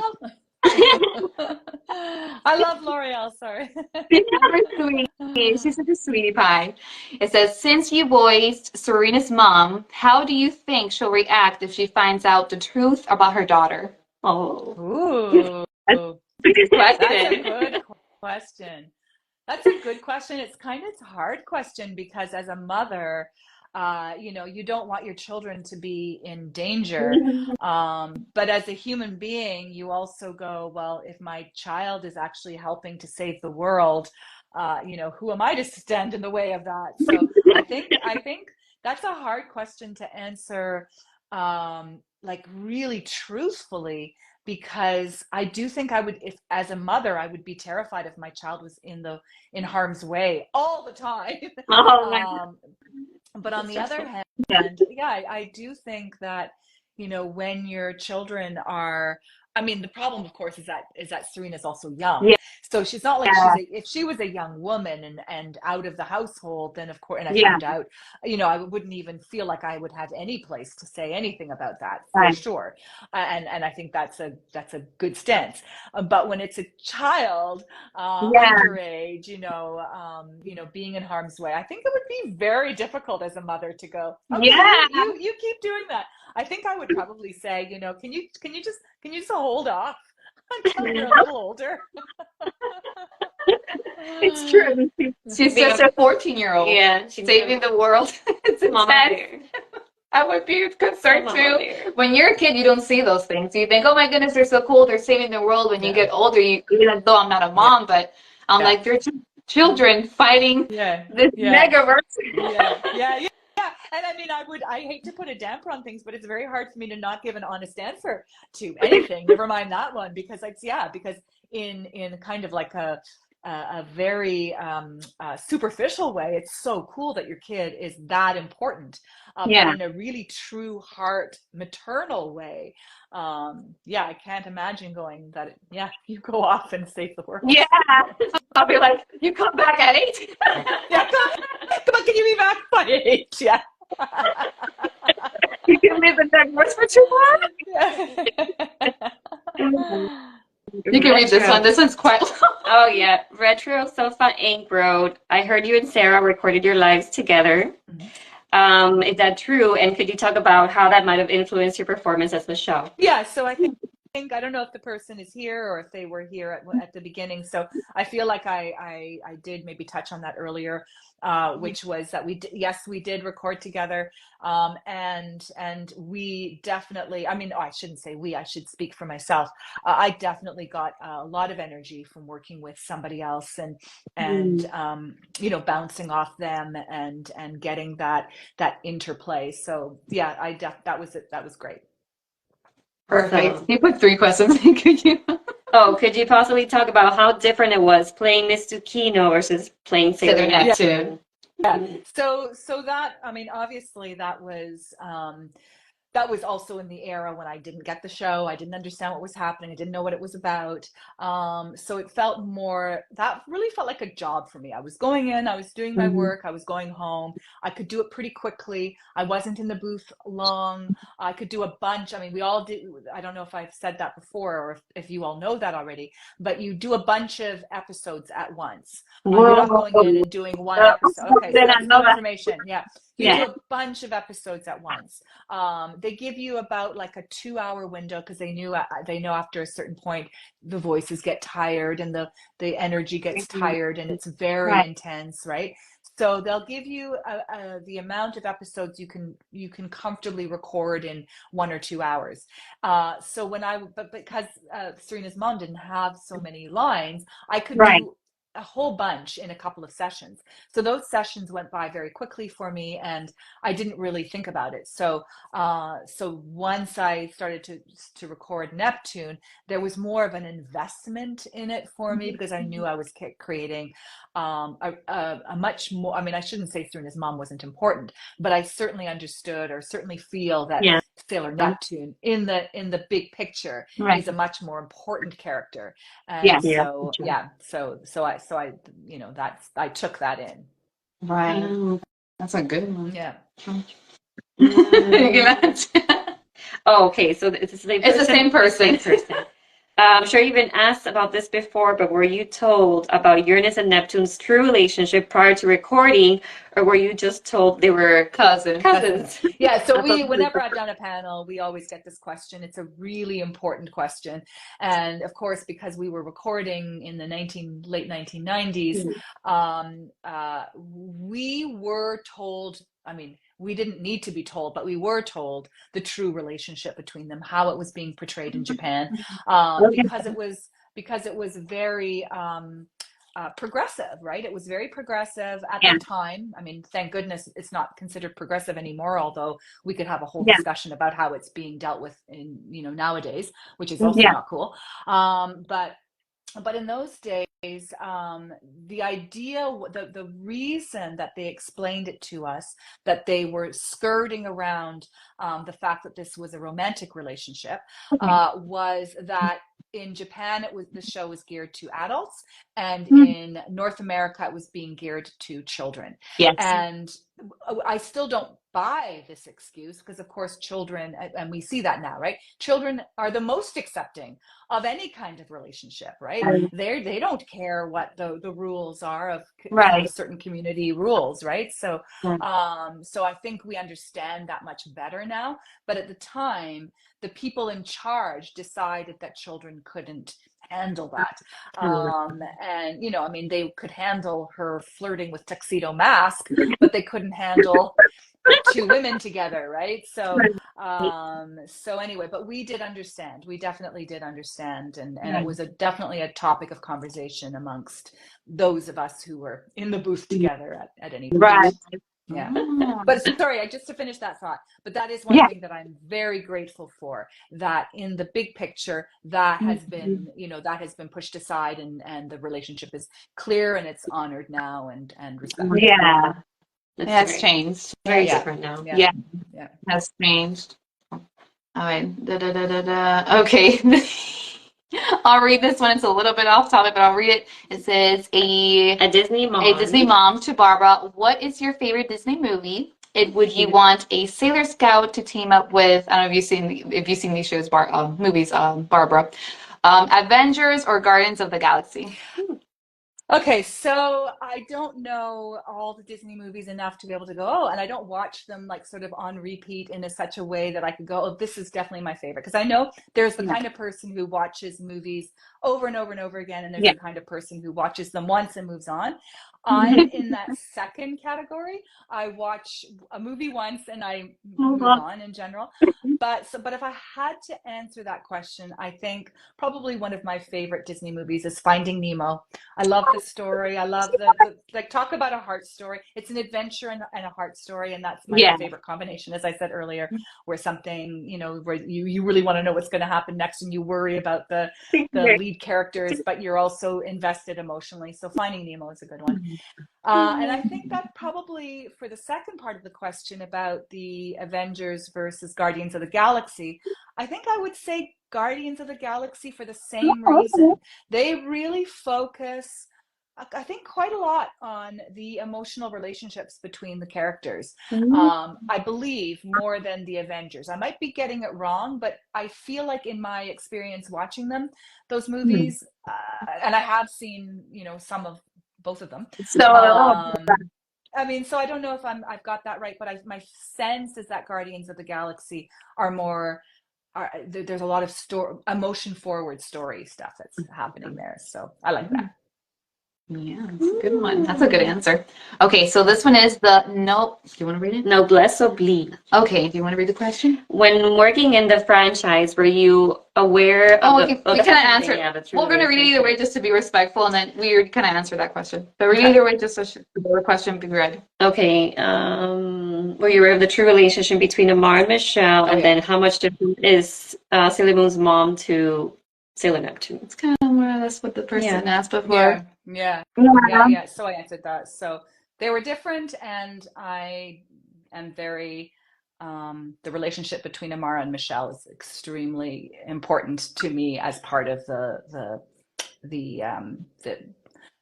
I love L'Oreal, sorry. She's such a sweetie pie. It says, since you voiced Serena's mom, how do you think she'll react if she finds out the truth about her daughter? Oh, Ooh, That's a good that's a question. good question. That's a good question. It's a hard question because as a mother, you don't want your children to be in danger. But as a human being, you also go, well, if my child is actually helping to save the world, who am I to stand in the way of that? So I think that's a hard question to answer, like really truthfully, because I do think I would, if as a mother, I would be terrified if my child was in harm's way all the time. oh, But on the other hand, yeah, I do think that, when your children are, I mean, the problem, of course, is that Serena's also young. Yeah. So she's not like if she was a young woman and out of the household, then of course, and I found out, I wouldn't even feel like I would have any place to say anything about that for sure. And I think that's a good stance. But when it's a child, underage, being in harm's way, I think it would be very difficult as a mother to go, okay, you keep doing that. I think I would probably say, can you just hold off until you're a little older? It's true. She's just a 14-year-old. Yeah, saving the world. It's intense. I would be concerned too. When you're a kid, you don't see those things. You think, oh my goodness, they're so cool. They're saving the world. When you get older, even though I'm not a mom, but I'm like, they're just children fighting this megaverse. Yeah. And I mean, I hate to put a damper on things, but it's very hard for me to not give an honest answer to anything. Never mind that one, because because in kind of like a very superficial way, it's so cool that your kid is that important. But in a really true heart maternal way, I can't imagine going that. You go off and save the world. Yeah, I'll be like, you come back at 8. Come on, can you be back by 8? Yeah. You can live in that verse for 2 months. You can read this one. This one's quite long. Oh, yeah. Retro Sofa Inc. wrote, I heard you and Sarah recorded your lives together. Is that true? And could you talk about how that might have influenced your performance as the show? Yeah, so I think I don't know if the person is here or if they were here at the beginning. So I feel like I did maybe touch on that earlier, which was that we did record together, and we definitely, I mean, I shouldn't say we, I should speak for myself. I definitely got a lot of energy from working with somebody else and bouncing off them and getting that interplay. So yeah, that was great. Perfect. You put 3 questions in, could you? Could you possibly talk about how different it was playing Miss Tsukino versus playing Sailor Neptune? Yeah. So that, I mean, obviously that was also in the era when I didn't get the show. I didn't understand what was happening. I didn't know what it was about. So it felt more, that really felt like a job for me. I was going in, I was doing my work, I was going home. I could do it pretty quickly. I wasn't in the booth long. I could do a bunch. I mean, we all did. I don't know if I've said that before or if you all know that already, but you do a bunch of episodes at once. You're not going in and doing one episode. Okay, so that's new information. Yeah. You do a bunch of episodes at once. They give you about like a 2-hour window because they know after a certain point the voices get tired and the energy gets tired and it's very intense, right? So they'll give you the amount of episodes you can comfortably record in 1 or 2 hours. So but because Serena's mom didn't have so many lines, I could do a whole bunch in a couple of sessions. So those sessions went by very quickly for me and I didn't really think about it. So once I started to record Neptune, there was more of an investment in it for me because I knew I was creating a much more, I mean, I shouldn't say Serena's mom wasn't important, but I certainly understood or certainly feel that Sailor Neptune in the big picture is a much more important character. And so I you know, I took that in. Right. That's a good one. Yeah. Oh, okay, so it's the same person? It's the same person. I'm sure you've been asked about this before, but were you told about Uranus and Neptune's true relationship prior to recording, or were you just told they were cousins? Yeah, so whenever I've done a panel, we always get this question. It's a really important question. And of course, because we were recording in the late 1990s, we were told, I mean, we didn't need to be told, but we were told the true relationship between them, how it was being portrayed in Japan, because it was very progressive, right? It was very progressive at the time. I mean, thank goodness it's not considered progressive anymore, although we could have a whole discussion about how it's being dealt with in, you know, nowadays, which is also not cool. But in those days, the idea, the reason that they explained it to us, that they were skirting around the fact that this was a romantic relationship, was that in Japan, the show was geared to adults, and in North America, it was being geared to children. And I still don't buy this excuse because, of course, children, and we see that now, right? Children are the most accepting of any kind of relationship, right? They don't care what the rules are of certain community rules, right? So so I think we understand that much better now. But at the time, the people in charge decided that children couldn't handle that. And, you know, I mean, they could handle her flirting with Tuxedo Mask, but they couldn't handle two women together, right? So so anyway, but we did understand. We definitely did understand, and it was definitely a topic of conversation amongst those of us who were in the booth together at any point. Right. Yeah. But sorry, just to finish that thought, but that is one thing that I'm very grateful for, that in the big picture, that has been, you know, that has been pushed aside, and the relationship is clear and it's honored now and respected. Yeah. It's changed. Very different now. Yeah. Has changed. All right. Okay. I'll read this one. It's a little bit off topic, but I'll read it. It says a Disney mom to Barbara. What is your favorite Disney movie? Would you want a Sailor Scout to team up with? I don't know if you've seen these shows, movies, Barbara. Avengers or Guardians of the Galaxy? Okay, so I don't know all the Disney movies enough to be able to go, oh, and I don't watch them like sort of on repeat in such a way that I could go, oh, this is definitely my favorite. Because I know there's the kind of person who watches movies over and over and over again, and there's the kind of person who watches them once and moves on. I'm in that second category. I watch a movie once and I move on in general. But if I had to answer that question, I think probably one of my favorite Disney movies is Finding Nemo. I love the story. I love the like, talk about a heart story. It's an adventure and a heart story, and that's my favorite combination, as I said earlier, where something, where you really want to know what's going to happen next, and you worry about the lead characters, but you're also invested emotionally. So Finding Nemo is a good one. And I think that probably for the second part of the question about the Avengers versus Guardians of the Galaxy, I think I would say Guardians of the Galaxy for the same reason. They really focus, I think, quite a lot on the emotional relationships between the characters. I believe more than the Avengers. I might be getting it wrong, but I feel like in my experience watching those movies, and I have seen, some of both of them. So, I mean, so I don't know if I've got that right, but my sense is that Guardians of the Galaxy are more, there's a lot of emotion forward story stuff that's happening there. So I like that. Yeah, that's a good one. That's a good answer. Okay, so this one is do you want to read it? Noblesse oblige. Okay, do you want to read the question? When working in the franchise, were you aware of we kind of answered. We're going to read it either way just to be respectful, and then we kind of answer that question. But read either way just so the question be read. Okay. Were you aware of the true relationship between Amar and Michelle, and then how much different is Sailor Moon's mom to Sailor Neptune? It's kind of more or less what the person asked before. Yeah. So I answered that. So they were different, and I am very, the relationship between Amara and Michelle is extremely important to me as part of the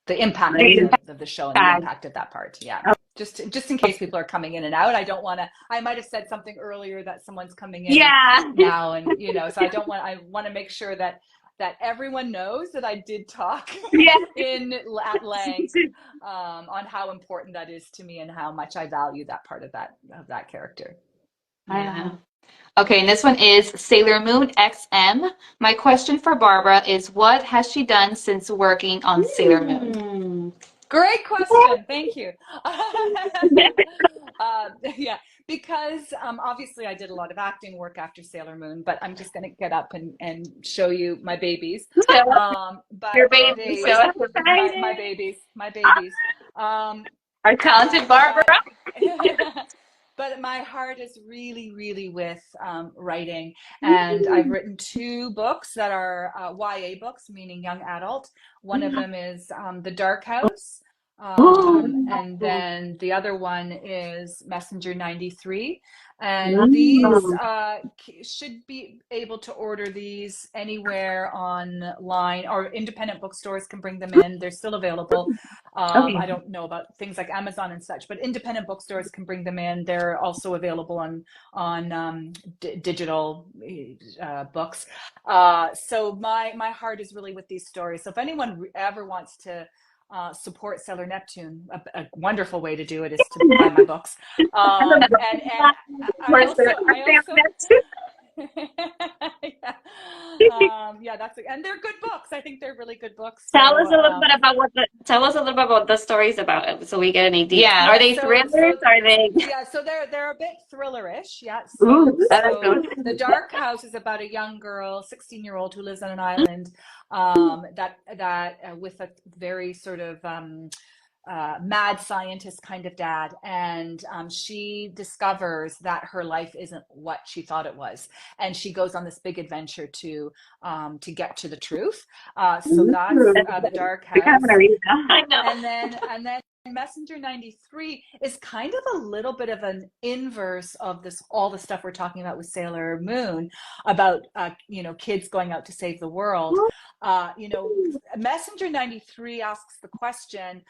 impact of the show and the impact of that part. Yeah. Just in case people are coming in and out, I might have said something earlier that someone's coming in now, and so I want to make sure that everyone knows that I did talk at length on how important that is to me and how much I value that part of that character. Yeah. Okay, and this one is Sailor Moon XM. My question for Barbara is, what has she done since working on Sailor Moon? Great question. Thank you. Because obviously I did a lot of acting work after Sailor Moon, but I'm just going to get up and show you my babies. But your babies. My babies. Our talented Barbara. But my heart is really, really with writing. And I've written 2 books that are YA books, meaning young adult. One of them is The Dark House. And then the other one is Messenger 93. And these should be able to order these anywhere online, or independent bookstores can bring them in. They're still available. I don't know about things like Amazon and such, but independent bookstores can bring them in. They're also available on digital books. So my heart is really with these stories. So if anyone ever wants to support Sailor Neptune, a wonderful way to do it is to buy my books. And they're good books. I think they're really good books. Tell us a little bit about what the stories about, so we get an idea. Yeah, are they thrillers? Are they? Yeah, so they're a bit thrillerish. Yeah. So The Dark House is about a young girl, 16-year-old, who lives on an island with a very sort of mad scientist kind of dad, and she discovers that her life isn't what she thought it was, and she goes on this big adventure to get to the truth. So that's The Dark House. I know. And then Messenger 93 is kind of a little bit of an inverse of all the stuff we're talking about with Sailor Moon, about kids going out to save the world. Messenger 93 asks the question,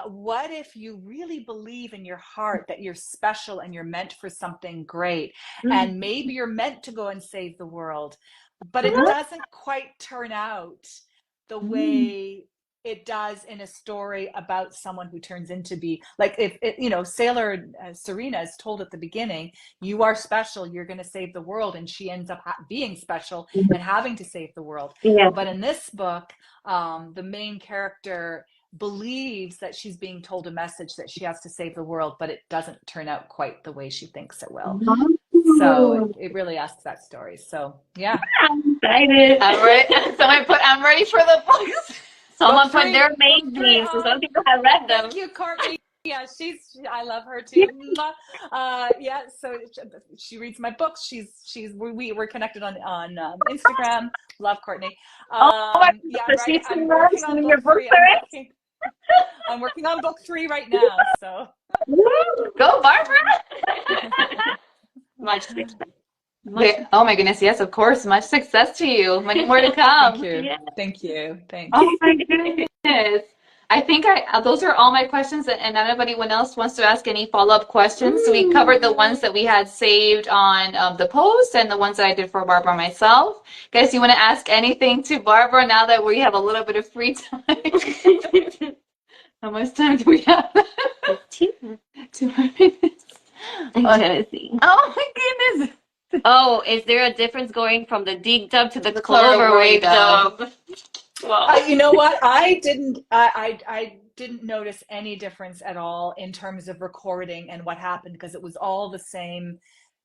what if you really believe in your heart that you're special and you're meant for something great, and maybe you're meant to go and save the world, but it doesn't quite turn out the way it does in a story about someone who turns into be like, Sailor Serena is told at the beginning, you are special, you're going to save the world, and she ends up being special and having to save the world. But in this book, the main character believes that she's being told a message that she has to save the world, but it doesn't turn out quite the way she thinks it will. So it really asks that story. So yeah, I'm excited. I'm ready. Somebody put, I'm ready for the books. Someone put three, their book three. amazing, so some people have read them. Thank you, Courtney. Yeah, I love her too. Yeah, so she reads my books. We're connected on Instagram. Love Courtney. Oh my Yeah, gosh, she's I'm too working much on in book your book three. series. I'm working on book 3 right now. So Woo! Go, Barbara! Much success. Oh my goodness, yes, of course. Much success to you. Many more to come. thank you, Yeah. thank you, thanks. Oh my goodness. I think those are all my questions, and anyone else wants to ask any follow-up questions. So we covered the ones that we had saved on the post and the ones that I did for Barbara myself. Guys, you want to ask anything to Barbara now that we have a little bit of free time? How much time do we have? 2 more minutes. I'm trying to see. Oh my goodness. Oh, is there a difference going from the Dig dub to the The Cloverway Cloverway dub. dub? Well, You know what? I didn't notice any difference at all in terms of recording and what happened because it was all the same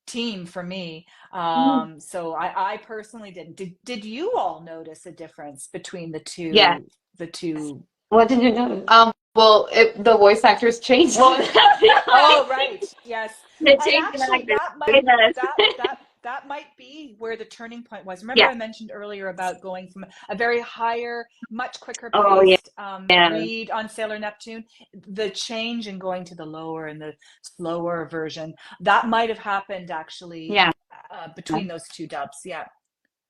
team for me. So I personally didn't. Did you all notice a difference between the two? Yeah. The two. what did you notice? Well, the voice actors changed. Oh, right. Yes. They And changed actually, that might be where the turning point was. Remember, Yeah. I mentioned earlier about going from a very higher, much quicker Oh, yeah. paced Yeah. read on Sailor Neptune. The change in going to the lower and the slower version that might have happened actually. Yeah. Between those two dubs. Yeah.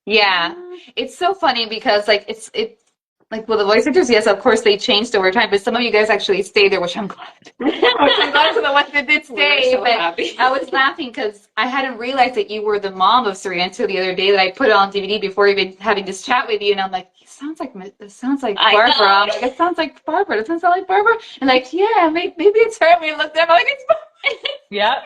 Yeah, it's so funny because like well the voice actors, yes, of course they changed over time, but some of you guys actually stayed there, which I'm glad. Which I'm glad for the ones that did stay. so but happy. I was laughing because I hadn't realized that you were the mom of Serena until the other day that I put it on DVD before even having this chat with you, and I'm like, it sounds like Barbara. I'm like, it sounds like Barbara. It sounds like Barbara. And like, yeah, maybe it's her. And we looked up, I'm like, it's Barbara. Yeah.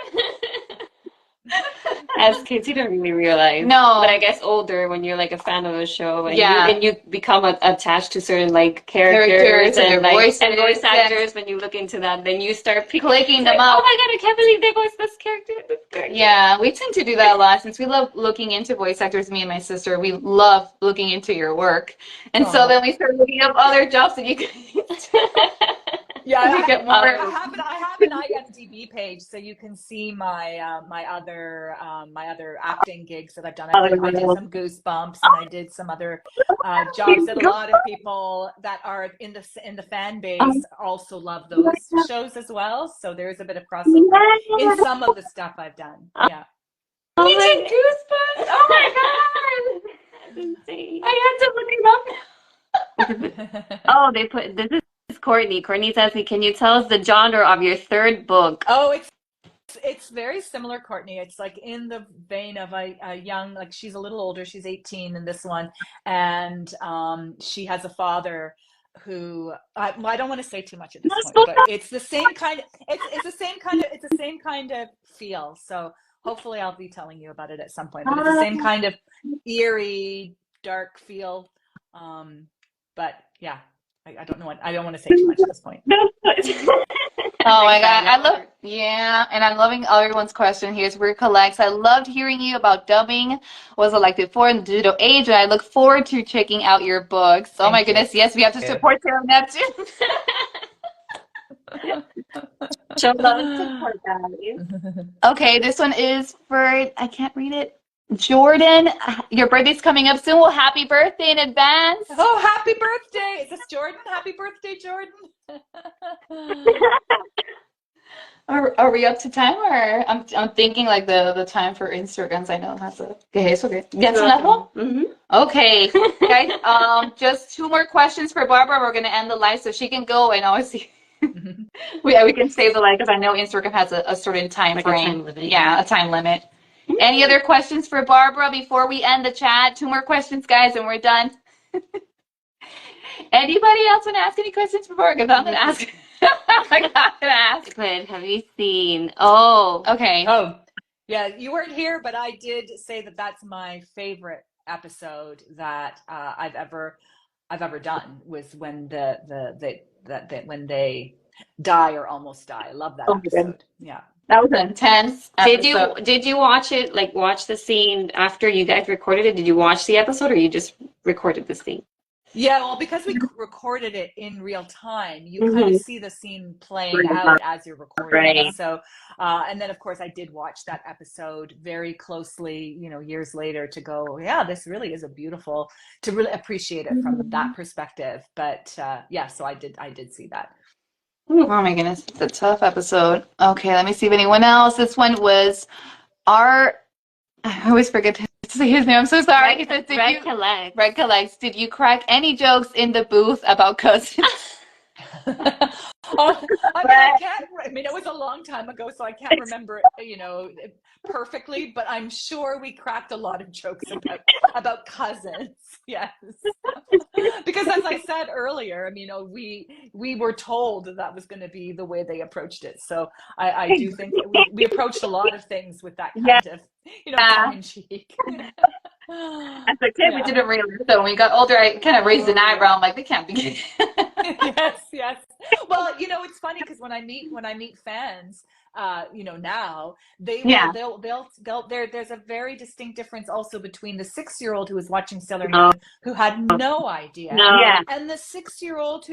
As kids, you don't really realize. No. But I guess older, when you're like a fan of a show, and Yeah. you become attached to certain like characters and their like voices and voice and- actors. When you look into that, then you start Clicking like, them out. oh my god, I can't believe they voiced this character. This character. Yeah, we tend to do that a lot since we love looking into voice actors. Me and my sister, we love looking into your work, and so then we start looking up other jobs that you can. Yeah, We get more. I have an IMDb page, so you can see my my other acting gigs that I've done. I did some Goosebumps, and I did some other jobs that a lot of people that are in the fan base also love those shows as well. So there's a bit of crossover in some of the stuff I've done. Yeah. Oh You my did Goosebumps! Oh my god! That's insane. I had to look it up. Oh, they put this is Courtney. Courtney's asking, can you tell us the genre of your third book? Oh, it's very similar, Courtney. It's like in the vein of a young, like she's a little older. She's 18 in this one, and she has a father who I don't want to say too much at this point, but it's the same kind of it's the same kind of feel. So hopefully I'll be telling you about it at some point. But it's the same kind of eerie, dark feel. But yeah. I don't know. I don't want to say too much at this point. Oh my god, and I'm loving everyone's question. Here's where it collects. I loved hearing you about dubbing. Was elected for in due to age, and I look forward to checking out your books. Oh my goodness, yes, we have to support Sailor Neptune. Show love and support, guys. Okay, this one is for I can't read it. Jordan, your birthday's coming up soon. Well, happy birthday in advance. Oh, happy birthday. Is this Jordan? Happy birthday, Jordan. Are we up to time, or I'm thinking like the time for Instagrams. I know has a okay, it's okay. Yes, okay, guys. Just 2 more questions for Barbara. We're gonna end the live so she can go and obviously we can save the live because I know Instagram has a certain time frame. A time limit. Any other questions for Barbara before we end the chat? 2 more questions, guys, and we're done. Anybody else want to ask any questions for Barbara? Because I'm going to ask. I'm going to ask. But have you seen? Oh, okay. Oh, yeah. You weren't here, but I did say that that's my favorite episode that I've ever done. Was when when they die or almost die. I love that episode. Yeah. That was intense. Did you watch it? Like watch the scene after you guys recorded it? Did you watch the episode, or you just recorded the scene? Yeah, well, because we recorded it in real time, you kind of Mhm. see the scene playing out as you're recording it. Right. So, and then of course I did watch that episode very closely, years later to go, yeah, this really is to really appreciate it from that perspective. But yeah, so I did see that. Oh my goodness, it's a tough episode. Okay, let me see if anyone else. This one was our. I always forget to say his name. I'm so sorry. He said, Recollect. recollect? Did you crack any jokes in the booth about cousins? Oh, I can't. I mean, it was a long time ago, so I can't remember it, perfectly. But I'm sure we cracked a lot of jokes about cousins. Yes, because as I said earlier, I mean, we were told that was going to be the way they approached it. So I do think we approached a lot of things with that Yeah. kind of, tongue in cheek. That's okay. We didn't realize. So when we got older, I kind of raised an eyebrow. I'm like, they can't be. Yes, yes. Well, it's funny because when I meet fans, now they will, Yeah. there's a very distinct difference also between the 6-year-old who was watching Sailor No. Moon who had no idea, Yeah. and the 6-year-old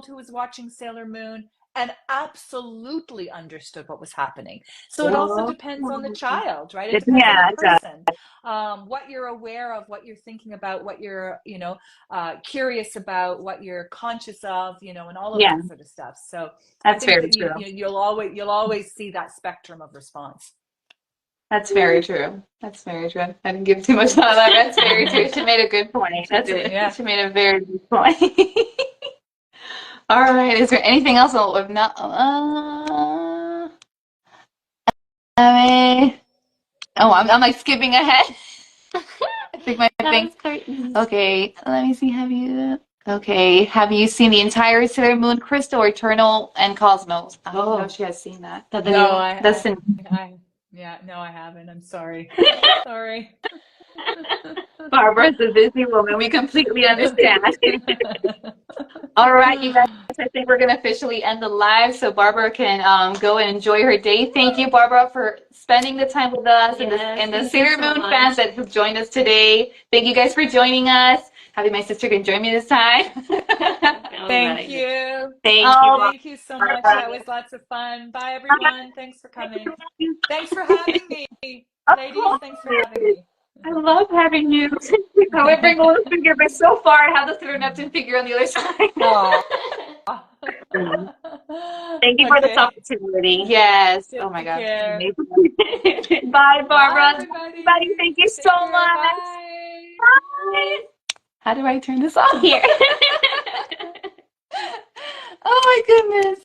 who was watching Sailor Moon and absolutely understood what was happening. So it also depends on the child, right? It depends on the person. What you're aware of, what you're thinking about, what you're, curious about, what you're conscious of, and all of that sort of stuff. So That's I think very that true. you'll always see that spectrum of response. That's very true. That's very true. I didn't give too much thought of that. That's very true. She made a good point. She made a very good point. All right. Is there anything else? If not, I mean, I'm like skipping ahead. I think my thing. Okay, let me see. Have you seen the entire Sailor Moon, Crystal, Eternal, and Cosmos? I don't know if she has seen that. No, I haven't. I'm sorry. Sorry. Barbara's a busy woman. We completely understand. All right, you guys. I think we're gonna officially end the live, so Barbara can go and enjoy her day. Thank you, Barbara, for spending the time with us and the Sailor Moon fans that have joined us today. Thank you guys for joining us. Having my sister can join me this time. Thank you. Thank you so much. That was lots of fun. Bye, everyone. Thanks for coming. Thanks for having me. Ladies, thanks for having me. I love having you. I would bring a little figure, but so far I have the Sailor Neptune figure on the other side. Thank you for this opportunity. Yes. Oh my God. Bye, Barbara. Everybody, thank you so much. Bye. How do I turn this off? Here. Oh my goodness.